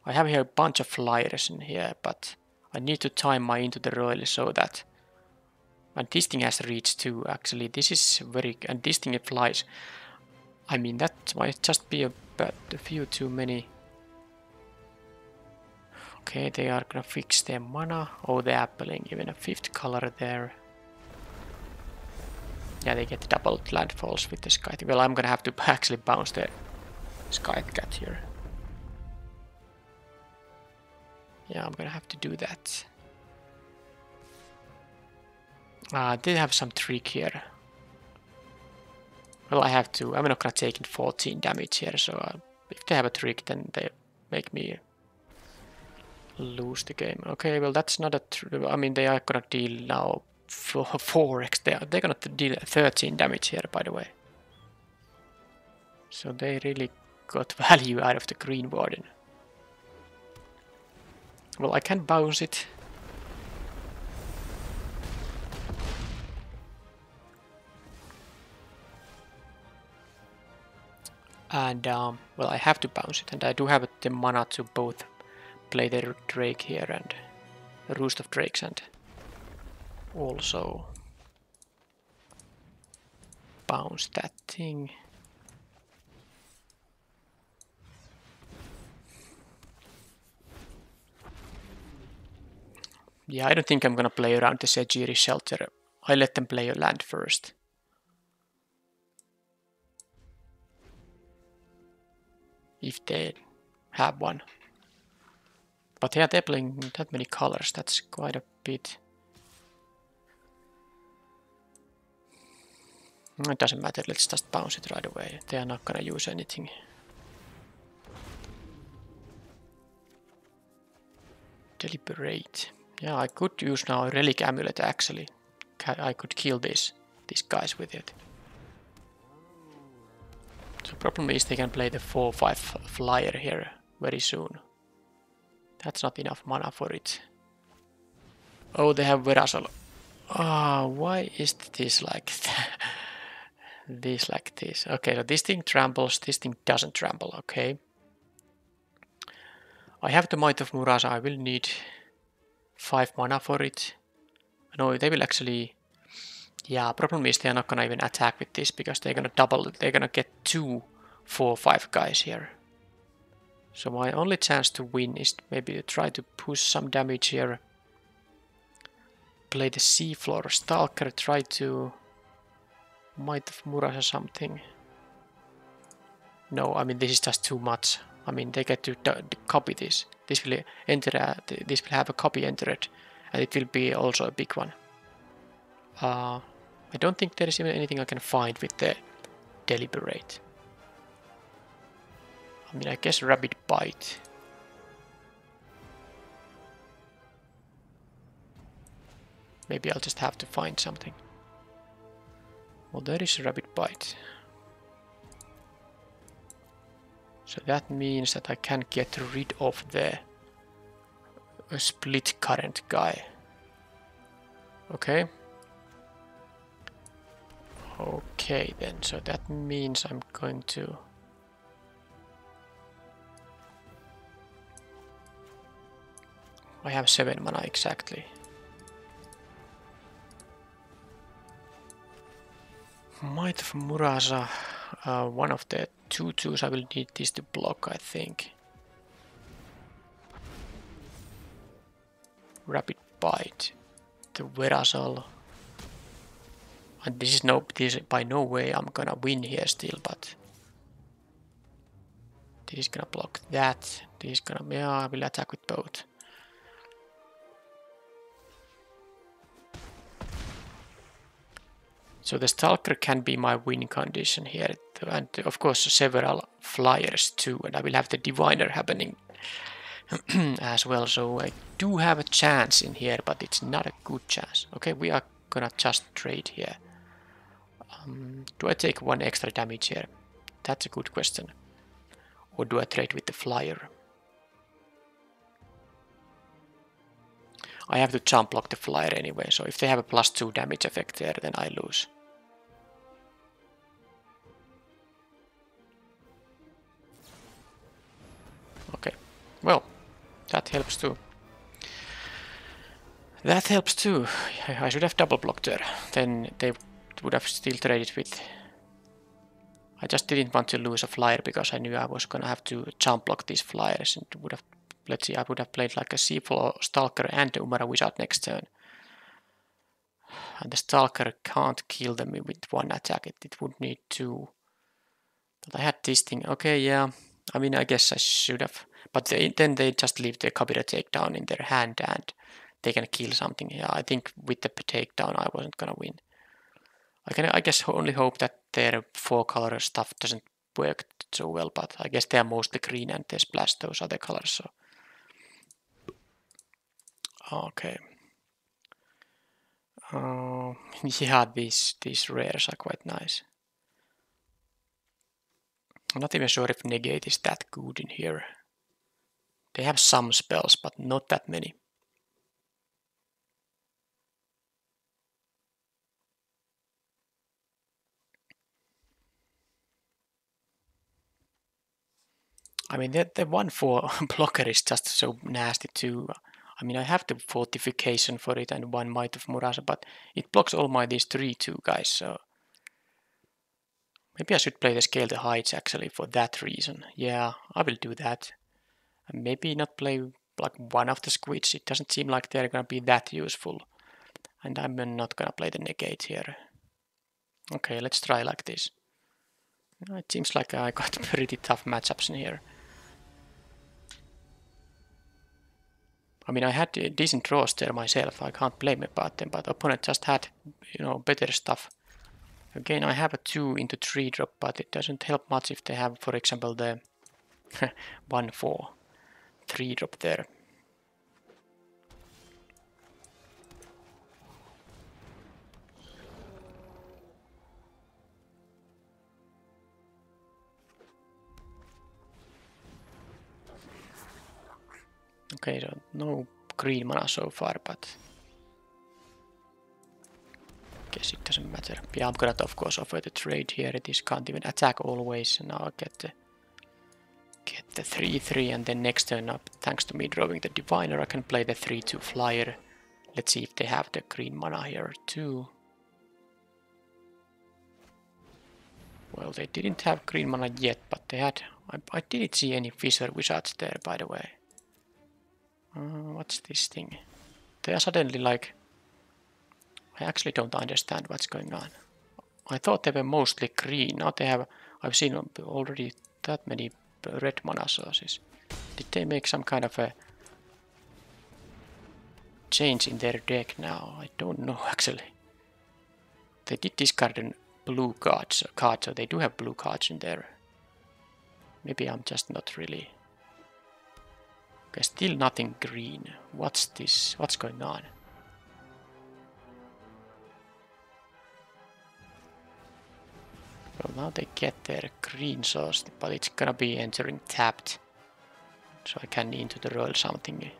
I have here a bunch of flyers in here, but I need to time my Into the Royal so that... And this thing has reach too, actually. This is very... And this thing it flies. I mean, that might just be a few too many. Okay, they are gonna fix their mana. Oh, they're appling even a 5th color there. Yeah, they get double landfalls with the Sky. Well, I'm gonna have to actually bounce the Sky Cat here. Yeah, I'm gonna have to do that. They have some trick here. Well, I have to. I'm not gonna take in 14 damage here, so if they have a trick, then they make me lose the game. Okay, well, that's not a... I mean, they are gonna deal now 4x. They're gonna deal 13 damage here, by the way. So they really got value out of the Green Warden. Well, I can bounce it. And, well, I have to bounce it. And I do have the mana to both play the Drake here and the Roost of Drakes and also bounce that thing. Yeah, I don't think I'm gonna play around the Sejiri Shelter. I let them play a land first. If they have one. But yeah, they're playing that many colors, that's quite a bit. It doesn't matter, let's just bounce it right away. They are not gonna use anything. Deliberate. Yeah, I could use now a Relic Amulet actually. I could kill these guys with it. So problem is they can play the 4-5 flyer here very soon. That's not enough mana for it. Oh, they have Verasol. Ah, why is this like that? This like this. Okay, so this thing tramples, this thing doesn't trample, okay. I have the Might of Murasa, I will need 5 mana for it. No, they will actually... Yeah, problem is they're not gonna even attack with this because they're gonna double, they're gonna get 2 4-5 guys here. So my only chance to win is maybe to try to push some damage here. Play the Seafloor Stalker, try to Might of Murasa something. No, I mean this is just too much. I mean they get to copy this. This will enter. This will have a copy entered, and it will be also a big one. I don't think there is even anything I can find with the Deliberate. I mean, I guess Rapid Bite. Maybe I'll just have to find something. Well, there is a Rapid Bite. So that means that I can get rid of the split current guy. Okay. Okay then, so that means I'm going to... I have 7 mana exactly. Might of Murasa, one of the 2/2s I will need this to block, I think. Rapid Bite, the Verasol. And this is by no way I'm gonna win here still, but this is gonna block that. This is gonna, yeah, I will attack with both. So the Stalker can be my win condition here, and of course several flyers too, and I will have the Diviner happening as well, so I do have a chance in here, but it's not a good chance. Okay, we are gonna just trade here. Do I take one extra damage here? That's a good question. Or do I trade with the flyer? I have to jump block the flyer anyway, so if they have a +2 damage effect there, then I lose. Okay, well, that helps too. That helps too. I should have double blocked there. Then they would have still traded with... I just didn't want to lose a flyer because I knew I was gonna have to jump block these flyers and would have... Let's see, I would have played like a Seafall Stalker and the Umara Wizard next turn. And the Stalker can't kill them with one attack, it would need two. But I had this thing, okay, yeah, I mean, I guess I should have. But then they just leave the Kabira takedown in their hand and they can kill something. Yeah, I think with the takedown I wasn't gonna win. I guess only hope that their 4-color stuff doesn't work so well, but I guess they are mostly green and they splash those other colors, so... Okay. Yeah, these rares are quite nice. I'm not even sure if negate is that good in here. They have some spells, but not that many. I mean, the 1/4 blocker is just so nasty too. I mean, I have the fortification for it and 1 Might of Murasa, but it blocks all my these 3/2 guys, so... Maybe I should play the Scale the Heights actually for that reason. Yeah, I will do that. And maybe not play like one of the squids. It doesn't seem like they're gonna be that useful. And I'm not gonna play the negate here. Okay, let's try like this. It seems like I got pretty tough matchups in here. I mean, I had decent draws there myself. I can't blame about them, but opponent just had, you know, better stuff. Again, I have a 2 into 3 drop, but it doesn't help much if they have, for example, the 1/4 3 drop there. Okay, so no green mana so far, but I guess it doesn't matter. Yeah, I'm gonna of course offer the trade here. This can't even attack always. Now I get the 3/3, and then next turn up, thanks to me drawing the Diviner, I can play the 3/2 flyer. Let's see if they have the green mana here too. Well, they didn't have green mana yet, but they had... I didn't see any Fissure Wizards there, by the way. What's this thing? They are suddenly like... I actually don't understand what's going on. I thought they were mostly green. Now they have... I've seen already that many red mana sources. Did they make some kind of a change in their deck now? I don't know actually. They did discard a blue card, so they do have blue cards in there. Maybe I'm just not really... Okay, still nothing green. What's this? What's going on? Well, now they get their green source, but it's gonna be entering tapped. So I can into the roll something.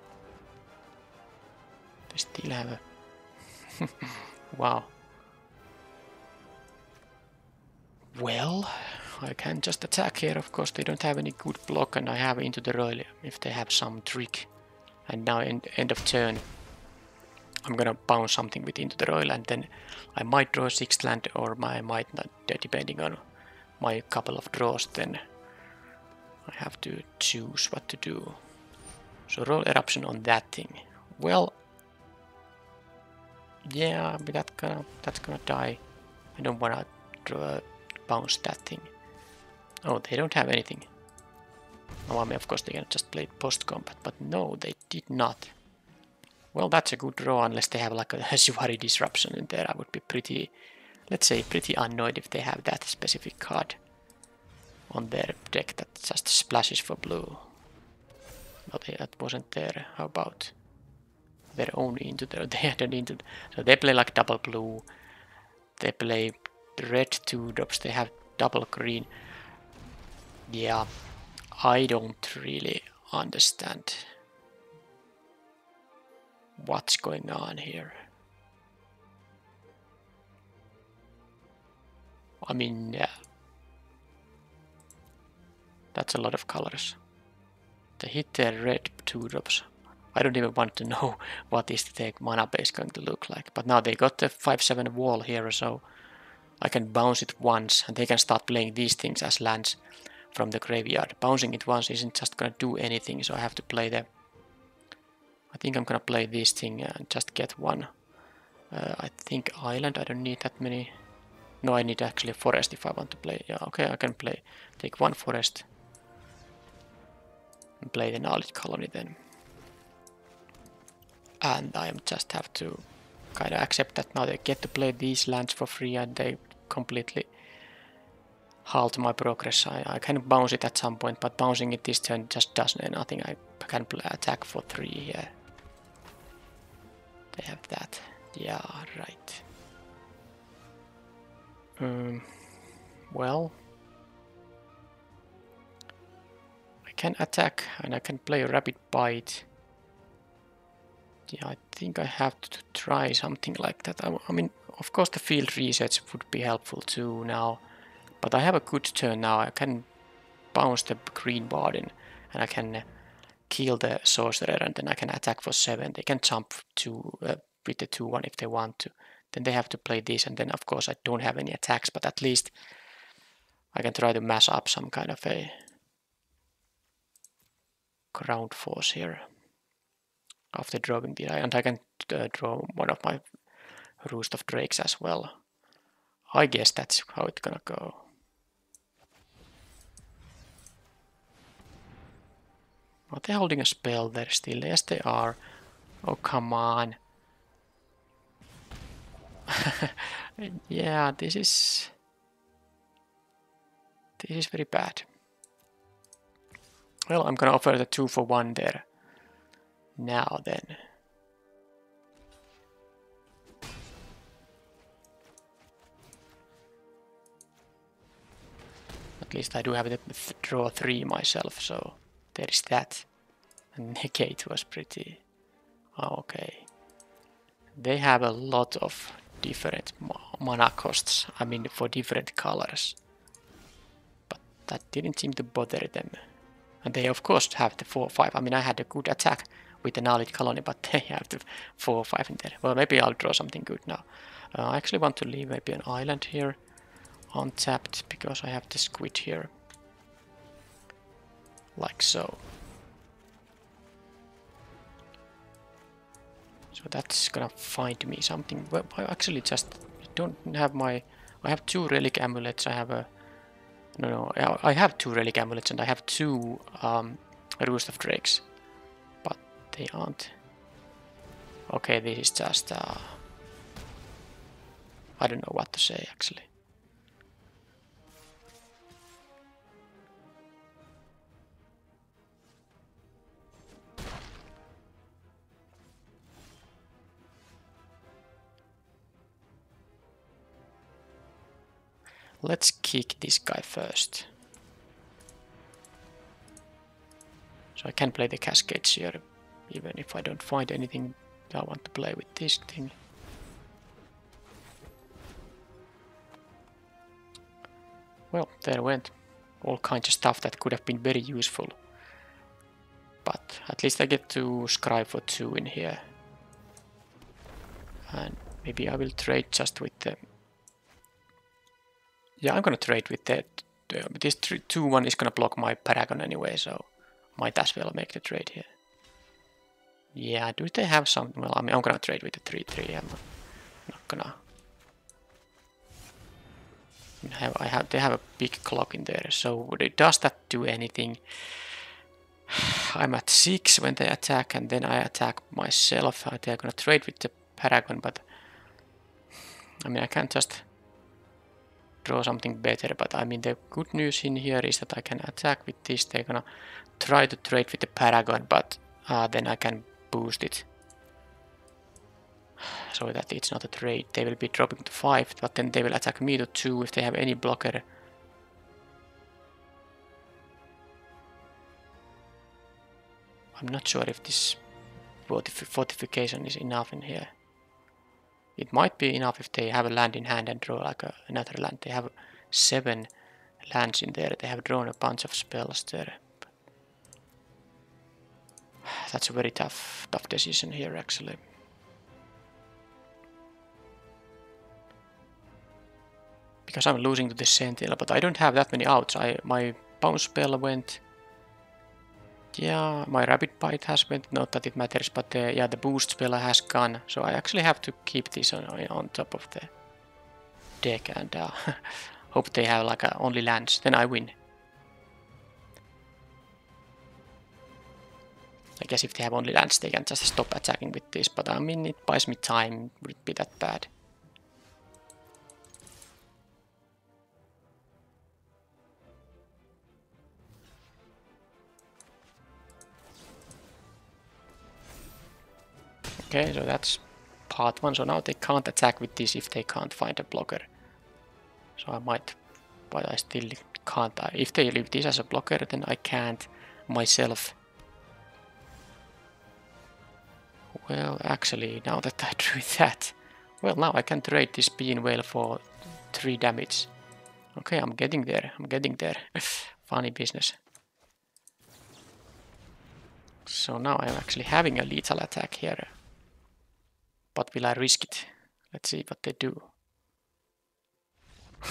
They still have a... Wow. Well, I can just attack here. Of course, they don't have any good block, and I have into the roll if they have some trick. And now, end of turn, I'm gonna bounce something with into the roll, and then I might draw 6th land, or I might not, depending on my couple of draws. Then I have to choose what to do. So roll eruption on that thing. Well, yeah, but that's gonna die. I don't wanna bounce that thing. Oh, they don't have anything. Oh, I mean, of course they can just play post combat, but no, they did not. Well, that's a good draw, unless they have like a Shivari disruption in there. I would be pretty let's say, pretty annoyed if they have that specific card on their deck that just splashes for blue. But that wasn't there. How about their own into there? They had an into. So they play like double blue. They play red 2-drops. They have double green. Yeah, I don't really understand what's going on here. I mean, yeah, that's a lot of colors. They hit their red 2-drops. I don't even want to know what is the mana base going to look like. But now they got the 5/7 wall here, so I can bounce it once, and they can start playing these things as lands from the graveyard. Bouncing it once isn't just gonna do anything, so I have to play the... I think I'm gonna play this thing and just get one. I think island, I don't need that many. No, I need actually a forest if I want to play. Yeah, okay, I can play. Take one forest and play the knowledge colony then. And I just have to kind of accept that now they get to play these lands for free and they completely halt my progress. I can bounce it at some point, but bouncing it this turn just does nothing. I can attack for 3 here. They have that. Yeah, right. Well, I can attack and I can play a rapid bite. Yeah, I think I have to try something like that. I mean, of course the field resets would be helpful too now. But I have a good turn now. I can bounce the green warden and I can kill the sorcerer and then I can attack for 7. They can jump to with the 2/1 if they want to. Then they have to play this and then of course I don't have any attacks, but at least I can try to mash up some kind of a ground force here after drawing the eye, and I can draw one of my Roost of Drakes as well. I guess that's how it's gonna go. Are they holding a spell there still? Yes, they are. Oh, come on. Yeah, this is very bad. Well, I'm gonna offer the 2-for-1 there. Now then. At least I do have the draw 3 myself, so there is that. And negate was pretty... Oh, okay. They have a lot of different mana costs, I mean for different colors. But that didn't seem to bother them. And they of course have the 4/5. I mean, I had a good attack with the knowledge colony, but they have the 4/5 in there. Well, maybe I'll draw something good now. I actually want to leave maybe an island here untapped because I have the squid here. Like so. So that's gonna find me something. Well, I actually just don't have my... I have 2 relic amulets. I have a... No, I have 2 relic amulets and I have 2 Roost of Drakes. But they aren't... Okay, this is just... I don't know what to say actually. Let's kick this guy first. So I can play the cascades here, even if I don't find anything I want to play with this thing. Well, there went all kinds of stuff that could have been very useful. But at least I get to scry for 2 in here. And maybe I will trade just with the... Yeah, I'm gonna trade with that. This 2/1 is gonna block my Paragon anyway, so might as well make the trade here. Yeah, do they have some? Well, I mean, I'm gonna trade with the 3/3. I'm not gonna. They have a big clock in there. So does that do anything? I'm at 6 when they attack, and then I attack myself. They're gonna trade with the Paragon, but I mean, I can't just draw something better, but I mean the good news in here is that I can attack with this. They're gonna try to trade with the Paragon, but then I can boost it so that it's not a trade. They will be dropping to 5, but then they will attack me to 2 if they have any blocker. I'm not sure if this fortification is enough in here. It might be enough if they have a land in hand and draw like another land. They have 7 lands in there. They have drawn a bunch of spells there. That's a very tough decision here actually. Because I'm losing to the Sentinel, but I don't have that many outs. My bounce spell went. Yeah, my Rapid Bite has went, not that it matters, but yeah, the boost spell has gone, so I actually have to keep this on top of the deck and hope they have like only lands, then I win. I guess if they have only lands, they can just stop attacking with this, but I mean, it buys me time, would it be that bad? Okay, so that's part 1. So now they can't attack with this if they can't find a blocker. So I might, but I still can't. If they leave this as a blocker, then I can't myself. Well, actually, now that I drew that, well, now I can trade this Bean Whale for 3 damage. Okay, I'm getting there. I'm getting there. Funny business. So now I'm actually having a lethal attack here. But will I risk it? Let's see what they do.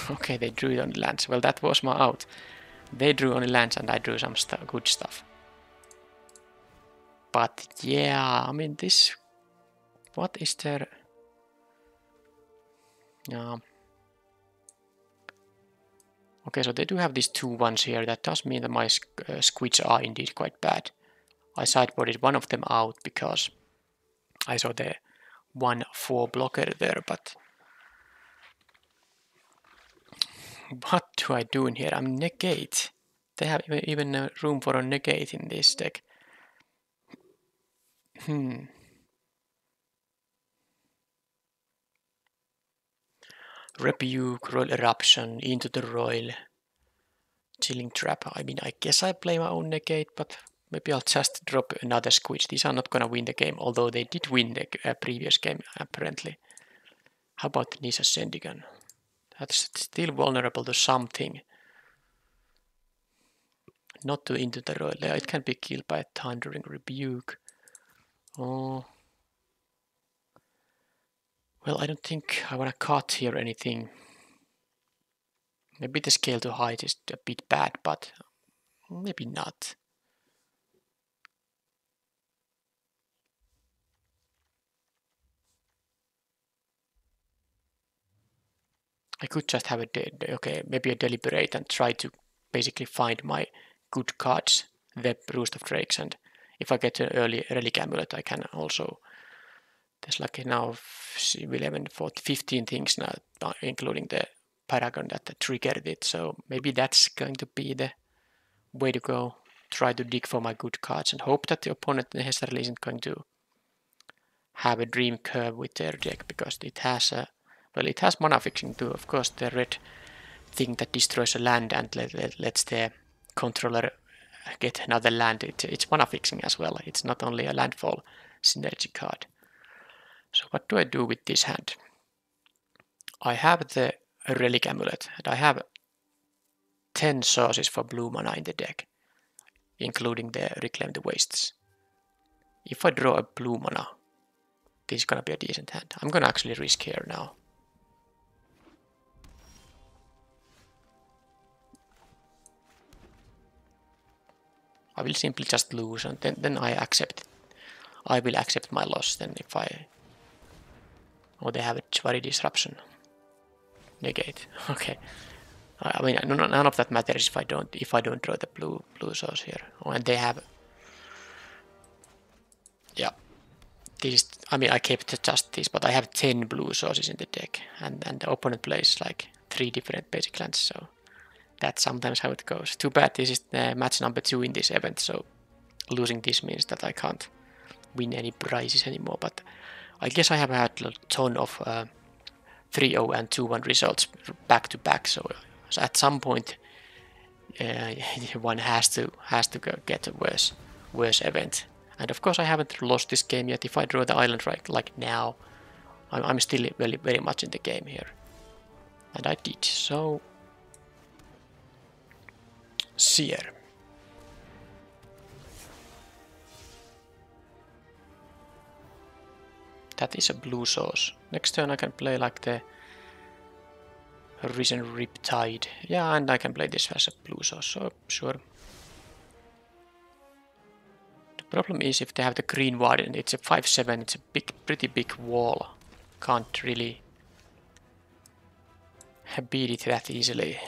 Okay, they drew it on the lands. Well, that was my out. They drew on the lands and I drew some good stuff. But yeah, I mean this... What is there... Okay, so they do have these 2-1s here. That does mean that my squids are indeed quite bad. I sideboarded one of them out because I saw the 1-4 blocker there, but what do I do in here? I'm negate. They have even room for a negate in this deck. Rebuke, Royal Eruption, into the Royal, Chilling Trap. I mean, I guess I play my own negate, but maybe I'll just drop another squid. These are not gonna win the game, although they did win the previous game, apparently. How about Nisha Zendikar? That's still vulnerable to something. Not to into the Royal. It can be killed by a Thundering Rebuke. Oh. Well, I don't think I wanna cut here anything. Maybe the scale to height is a bit bad, but maybe not. I could just have maybe a deliberate and try to basically find my good cards, the Roost of Drakes, and if I get an early Relic Amulet, I can also. There's like now 11, 14, 15 things now, including the Paragon that triggered it, so maybe that's going to be the way to go. Try to dig for my good cards and hope that the opponent necessarily isn't going to have a dream curve with their deck, because it has a it has mana fixing too. Of course, the red thing that destroys a land and lets the controller get another land, it's mana fixing as well. It's not only a landfall synergy card. So what do I do with this hand? I have the Relic Amulet and I have 10 sources for blue mana in the deck, including the Reclaim the Wastes. If I draw a blue mana, this is gonna be a decent hand. I'm gonna actually risk here now. I will simply just lose and then I accept it. I will accept my loss then if I... Oh, they have a Jwari Disruption. Negate. Okay. I mean, none of that matters if I don't draw the blue source here. Oh, and they have... Yeah. This is... I mean, I kept just this, but I have 10 blue sources in the deck. And the opponent plays like 3 different basic lands, so that's sometimes how it goes. Too bad this is match number 2 in this event, so losing this means that I can't win any prizes anymore, but I guess I have had a ton of 3-0 and 2-1 results back to back, so at some point one has to get a worse event. And of course I haven't lost this game yet. If I draw the island right like now, I'm still very much in the game here. And I did, so Seer. That is a blue source. Next turn I can play like the Risen Riptide. Yeah, and I can play this as a blue source, so sure. The problem is if they have the green warden, it's a 5/7, it's a pretty big wall. Can't really beat it that easily.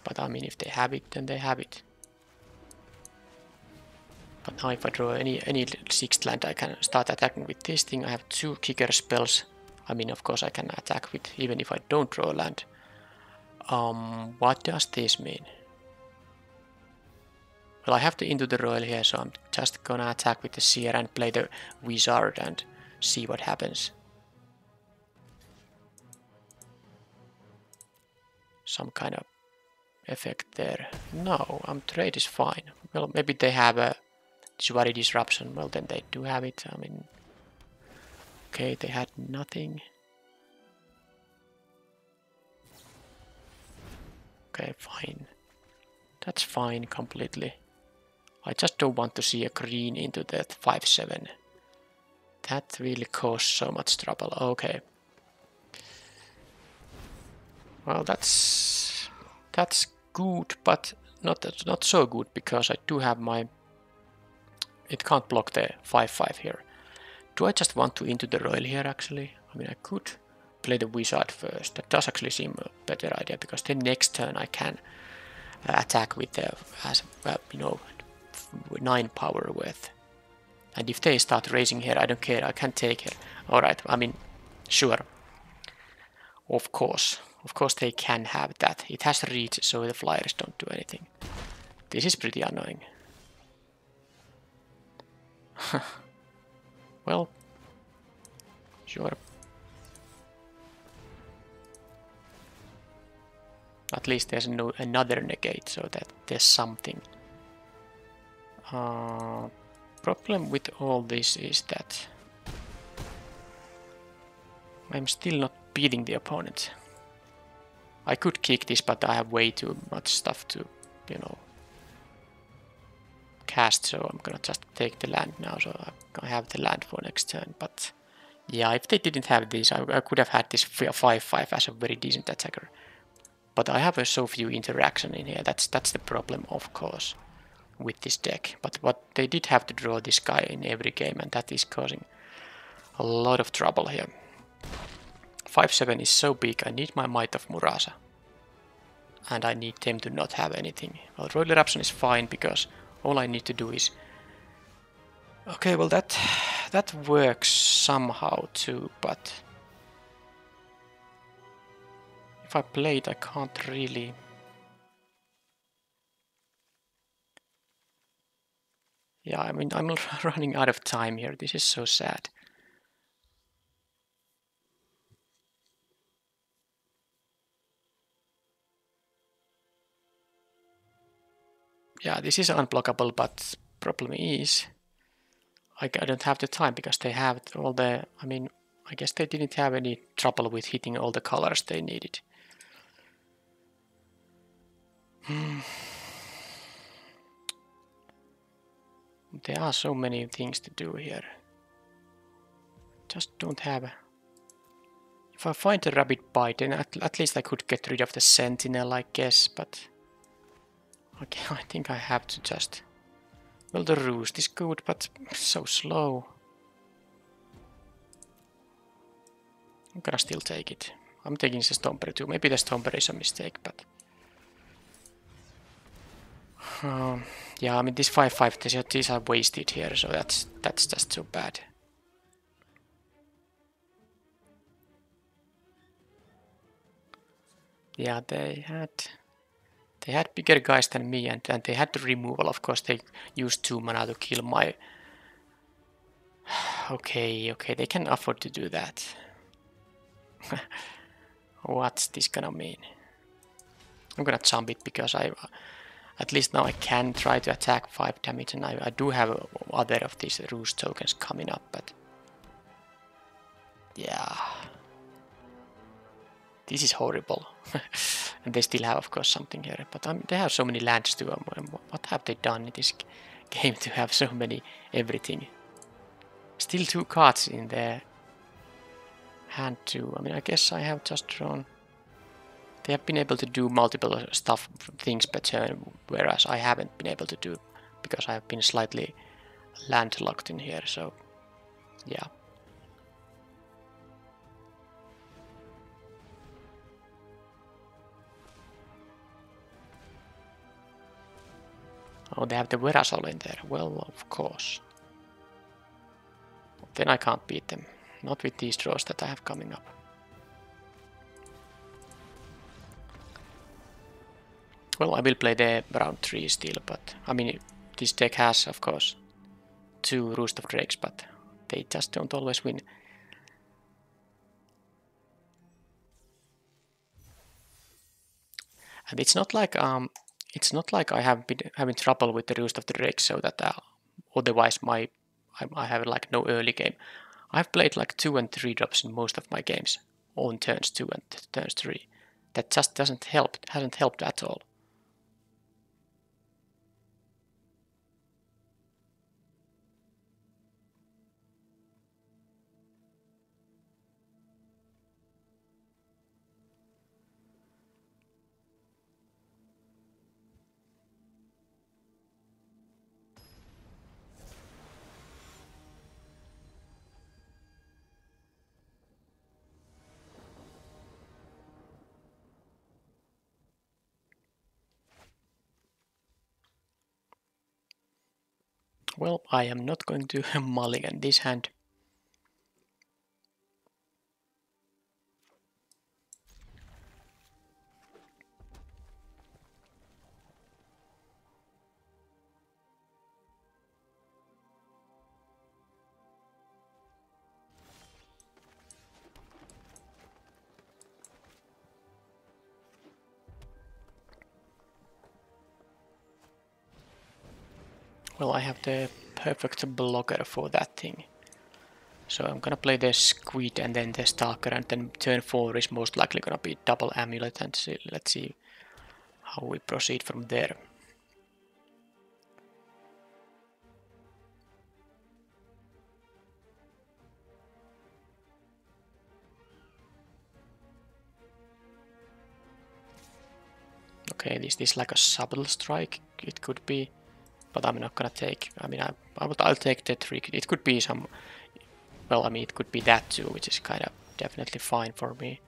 But I mean, if they have it, then they have it. But now if I draw any 6th land, I can start attacking with this thing. I have 2 kicker spells. I mean, of course I can attack with, even if I don't draw a land. What does this mean? Well, I have to into the royal here, so I'm just gonna attack with the Seer and play the wizard and see what happens. Some kind of effect there. No, trade is fine. Well, maybe they have a Juari disruption. Well, then they do have it. I mean, okay, they had nothing. Okay, fine. That's fine completely. I just don't want to see a green into that 5/7. That really caused so much trouble. Okay. Well, that's good, but not so good, because I do have my... It can't block the 5/5 here. Do I just want to into the royal here actually? I mean, I could play the wizard first. That does actually seem a better idea, because then next turn I can attack with the, you know, 9 power worth. And if they start raising here, I don't care, I can take here. Alright, I mean, sure. Of course they can have that. It has reach, so the flyers don't do anything. This is pretty annoying. Well, sure. At least there's another negate, so that there's something. Problem with all this is that I'm still not beating the opponent. I could kick this, but I have way too much stuff to, you know, cast, so I'm gonna just take the land now, so I have the land for next turn. But yeah, if they didn't have this, I could have had this 5/5 as a very decent attacker. But I have so few interaction in here. That's the problem, of course, with this deck. But what they did have to draw this guy in every game, and that is causing a lot of trouble here. 5/7 is so big. I need my Might of Murasa, and I need them to not have anything. Well, Royal Eruption is fine, because all I need to do is... Okay, well that works somehow too, but if I play it, I can't really... Yeah, I mean, I'm running out of time here. This is so sad. Yeah, this is unblockable, but problem is I don't have the time, because they have all the... I mean, I guess they didn't have any trouble with hitting all the colors they needed. There are so many things to do here. Just don't have... If I find a rabbit bite, then at least I could get rid of the sentinel, I guess, but... Okay, I think I have to just... Well, the roost is good, but so slow. I'm gonna still take it. I'm taking the Stomper too. Maybe the Stomper is a mistake, but... yeah, I mean, this 5/5, these are wasted here, so that's just so bad. Yeah, they had bigger guys than me, and they had the removal. Of course, they used 2 mana to kill my. Okay, they can afford to do that. What's this gonna mean? I'm gonna jump it because at least now I can try to attack 5 damage, and I do have other of these roost tokens coming up, but yeah, this is horrible. And they still have, of course, something here, but they have so many lands too. What have they done in this game to have so many everything? Still 2 cards in their hand too. I mean, I guess I have just drawn. They have been able to do multiple things per turn, whereas I haven't been able to do because I have been slightly landlocked in here. So, yeah. Oh, they have the Verasol in there. Well, of course. Then I can't beat them. Not with these draws that I have coming up. Well, I will play the round 3 still, but I mean, this deck has, of course, 2 Roost of Drakes, but they just don't always win. And it's not like I have been having trouble with the Roost of the Drakes, so that otherwise I have like no early game. I've played like 2 and 3 drops in most of my games on turns 2 and turns 3. That just hasn't helped at all. Well, I am not going to mulligan this hand. Well, I have the perfect blocker for that thing. So I'm gonna play the Squid and then the Stalker, and then turn 4 is most likely gonna be double Amulet, and let's see how we proceed from there. Okay, is this like a subtle strike? It could be, but I'm not gonna take. I mean, I'll take the trick. It could be some. Well, I mean, it could be that too, which is kind of definitely fine for me.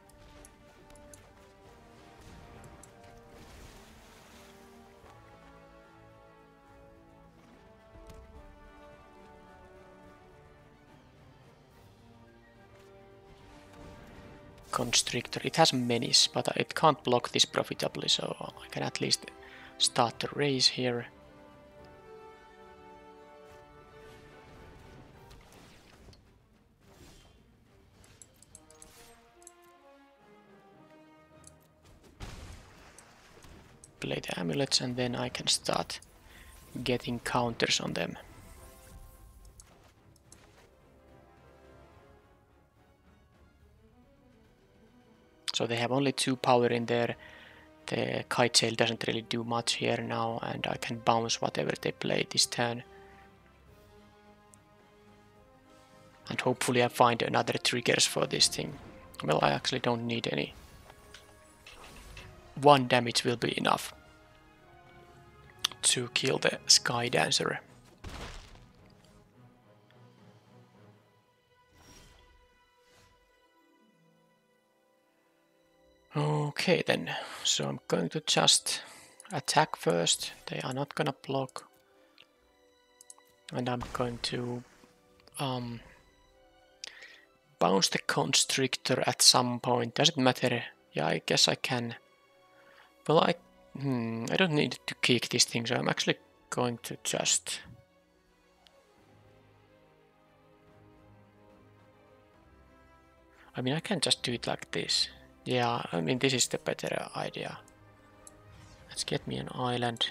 Constrictor. It has menace, but it can't block this profitably, so I can at least start the race here. Play the amulets, and then I can start getting counters on them. So they have only 2 power in there. The Kite Sail doesn't really do much here now, and I can bounce whatever they play this turn. And hopefully I find another triggers for this thing. Well, I actually don't need any. 1 damage will be enough to kill the Sky Dancer. Okay then, so I'm going to just attack first. They are not gonna block. And I'm going to bounce the Constrictor at some point. Does it matter? Yeah, I guess I can. Well, I don't need to kick this thing, so I'm actually going to just... I mean, I can just do it like this. Yeah, I mean, this is the better idea. Let's get me an island.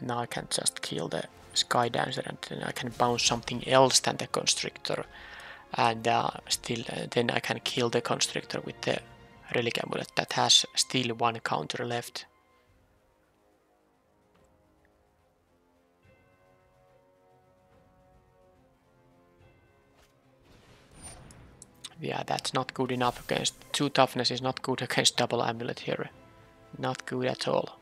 Now I can just kill the Sky Dancer and then I can bounce something else than the Constrictor. And then I can kill the Constrictor with the Relic Amulet that has still one counter left. Yeah, that's not good enough against... 2 toughness is not good against double amulet here. Not good at all.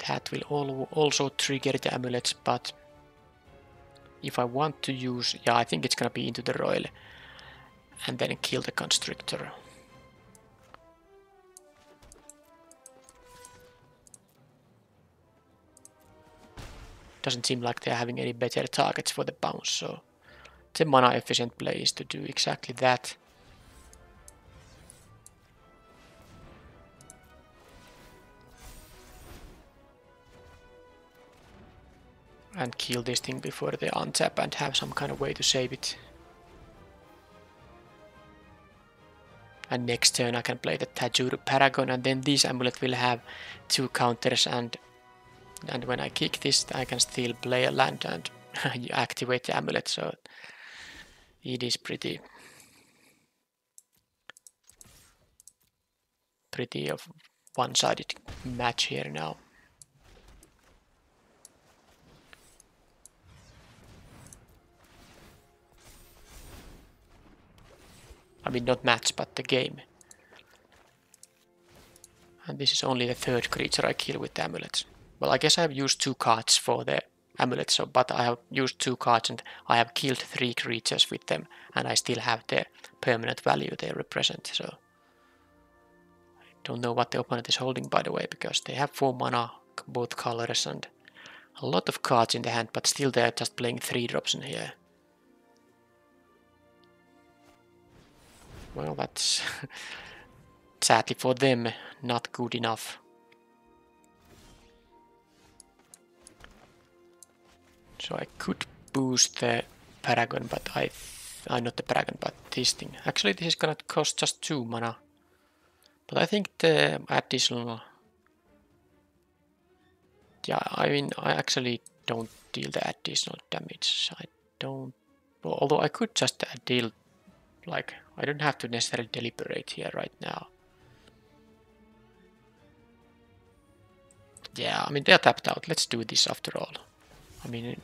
That will also trigger the amulets, but if I want to use... Yeah, I think it's gonna be into the Royal and then kill the Constrictor. Doesn't seem like they're having any better targets for the bounce, so the mana efficient play is to do exactly that. And kill this thing before they untap and have some kind of way to save it. And next turn I can play the Tajur Paragon, and then this amulet will have 2 counters, and when I kick this I can still play a land and activate the amulet, so it is pretty of one-sided match here now. I mean, not match, but the game. And this is only the 3rd creature I kill with the amulets. Well, I guess I have used 2 cards for the amulets, so, but I have used 2 cards and I have killed 3 creatures with them, and I still have the permanent value they represent, so... I don't know what the opponent is holding, by the way, because they have 4 mana, both colors, and a lot of cards in the hand, but still they're just playing 3 drops in here. Well, that's sadly for them not good enough. So I could boost the Paragon, but not the Paragon, but this thing. Actually, this is gonna cost just 2 mana. But I think the additional... Yeah, I mean, I actually don't deal the additional damage. I don't... Well, although I could just deal... Like, I don't have to necessarily deliberate here right now. Yeah, I mean, they're tapped out. Let's do this after all. I mean...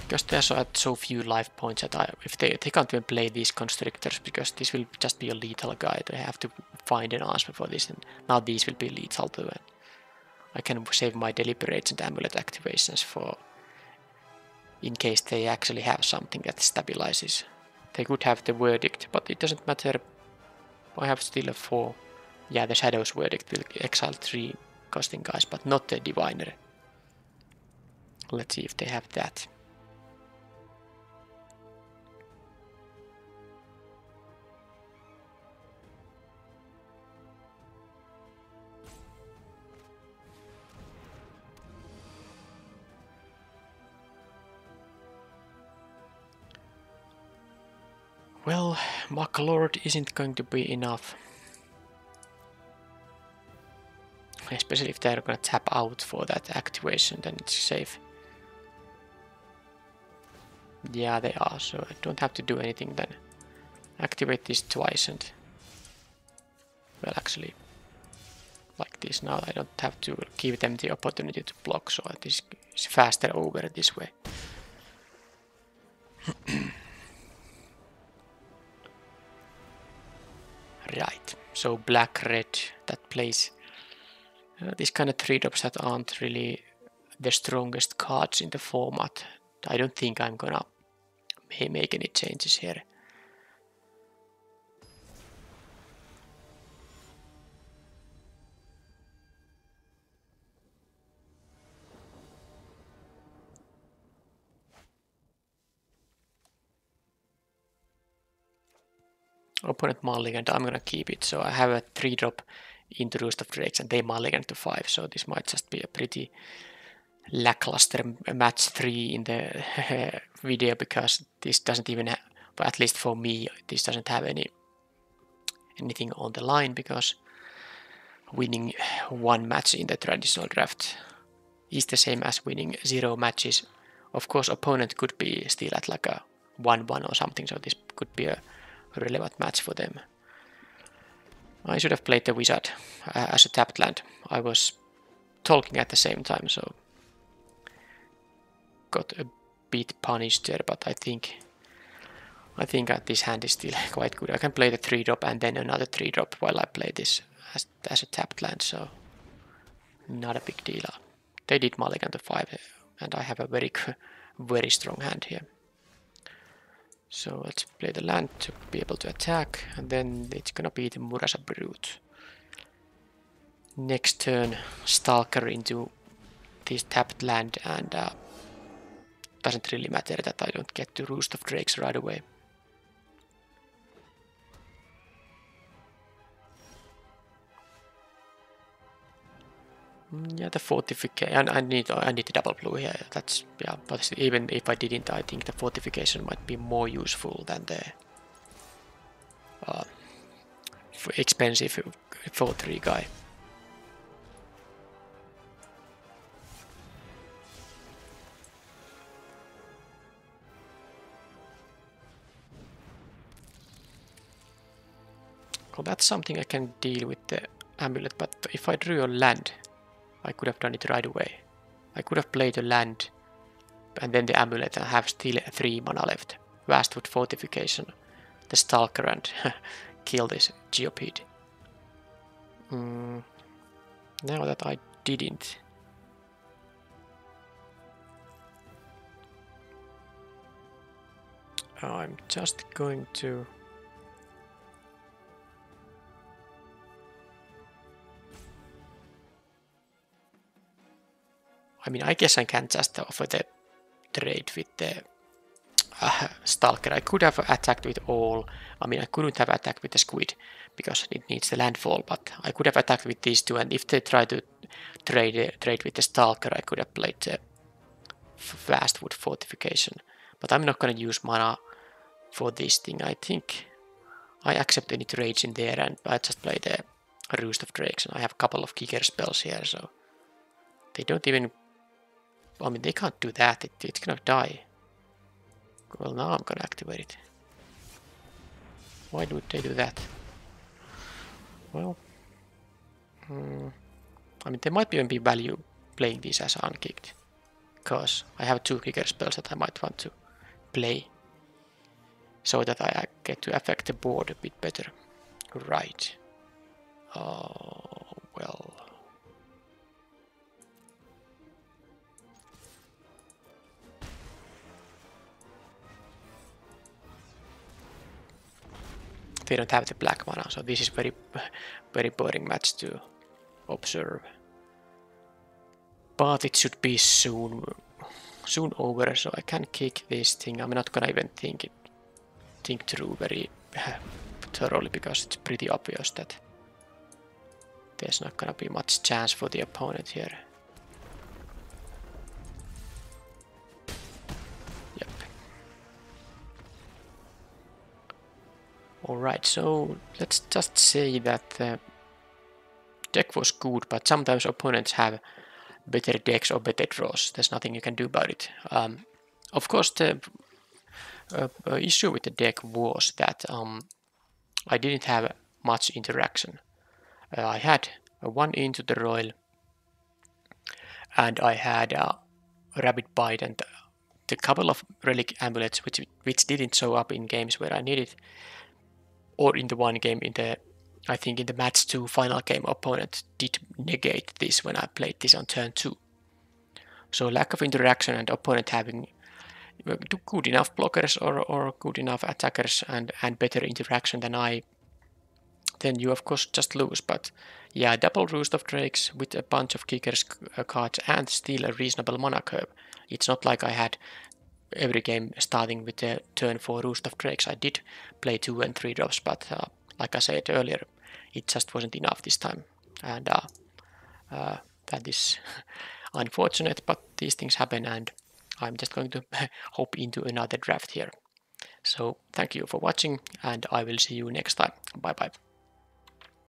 Because there's so few life points that if they can't even play these Constrictors, because this will just be a lethal guy. They have to find an answer for this, and now these will be lethal too. And I can save my deliberates and amulet activations for in case they actually have something that stabilizes. They could have the Verdict, but it doesn't matter. I have still a 4. Yeah, the Shadow's Verdict will exile 3 costing guys, but not the Diviner. Let's see if they have that. Well, Mucklord isn't going to be enough. Especially if they're gonna tap out for that activation, then it's safe. Yeah, they are, so I don't have to do anything then. Activate this twice and... Well, actually, like this now, I don't have to give them the opportunity to block, so this is faster over this way. Right, so black-red, that plays these kind of 3-drops that aren't really the strongest cards in the format. I don't think I'm gonna make any changes here. Opponent mulliganed, I'm gonna keep it. So I have a 3-drop into Roost of Drakes and they mulligan to 5, so this might just be a pretty lackluster match 3 in the video, because this doesn't even have, but at least for me, this doesn't have anything on the line, because winning 1 match in the traditional draft is the same as winning 0 matches. Of course, opponent could be still at like a 1-1 or something, so this could be a relevant match for them. I should have played the Wizard as a tapped land. I was talking at the same time, so got a bit punished there, but I think this hand is still quite good. I can play the 3-drop and then another 3-drop while I play this as a tapped land, so not a big deal. They did mulligan to 5, and I have a very strong hand here. So let's play the land to be able to attack, and then it's gonna be the Murasa Brute. Next turn, Stalker into this tapped land, and doesn't really matter that I don't get to Roost of Drakes right away. Yeah, the fortification. I need the double blue here. That's, yeah. But even if I didn't, I think the fortification might be more useful than the expensive 4-3 guy. Well, that's something I can deal with the amulet. But if I drew a land, I could have done it right away. I could have played a land and then the amulet and have still 3 mana left. Vastwood Fortification, the Stalker, and kill this Geopede. Now that I didn't. I'm just going to... I mean, I guess I can just offer the trade with the Stalker. I could have attacked with all. I mean, I couldn't have attacked with the Squid because it needs the landfall, but I could have attacked with these two, and if they try to trade with the Stalker, I could have played the Vastwood Fortification. But I'm not going to use mana for this thing. I think I accept any trades in there, and I just play the Roost of Drakes, and I have a couple of kicker spells here, so they don't even... I mean, they can't do that. It's gonna die. Well, now I'm gonna activate it. Why would they do that? Well, I mean, there might even be value playing this as unkicked, because I have 2 kicker spells that I might want to play, so that I get to affect the board a bit better. Right. Oh, well... They don't have the black mana, so this is very boring match to observe. But it should be soon over, so I can kick this thing. I'm not gonna even think through very thoroughly, because it's pretty obvious that there's not gonna be much chance for the opponent here. Yep. Alright, so let's just say that the deck was good, but sometimes opponents have better decks or better draws. There's nothing you can do about it. Of course, the issue with the deck was that I didn't have much interaction. I had a 1 into the Royal, and I had a Rabbit Bite and the couple of Relic Amulets which didn't show up in games where I needed, or in the one game I think in the match 2 final game, opponent did negate this when I played this on turn 2. So lack of interaction and opponent having good enough blockers or good enough attackers and better interaction than I, then you of course just lose. But yeah, double Roost of Drakes with a bunch of kickers cards and still a reasonable mana curve. It's not like I had every game starting with a turn 4 Roost of Drakes. I did play 2 and 3 drops, but like I said earlier, it just wasn't enough this time. And that is unfortunate, but these things happen, and I'm just going to hop into another draft here. So thank you for watching, and I will see you next time. Bye bye.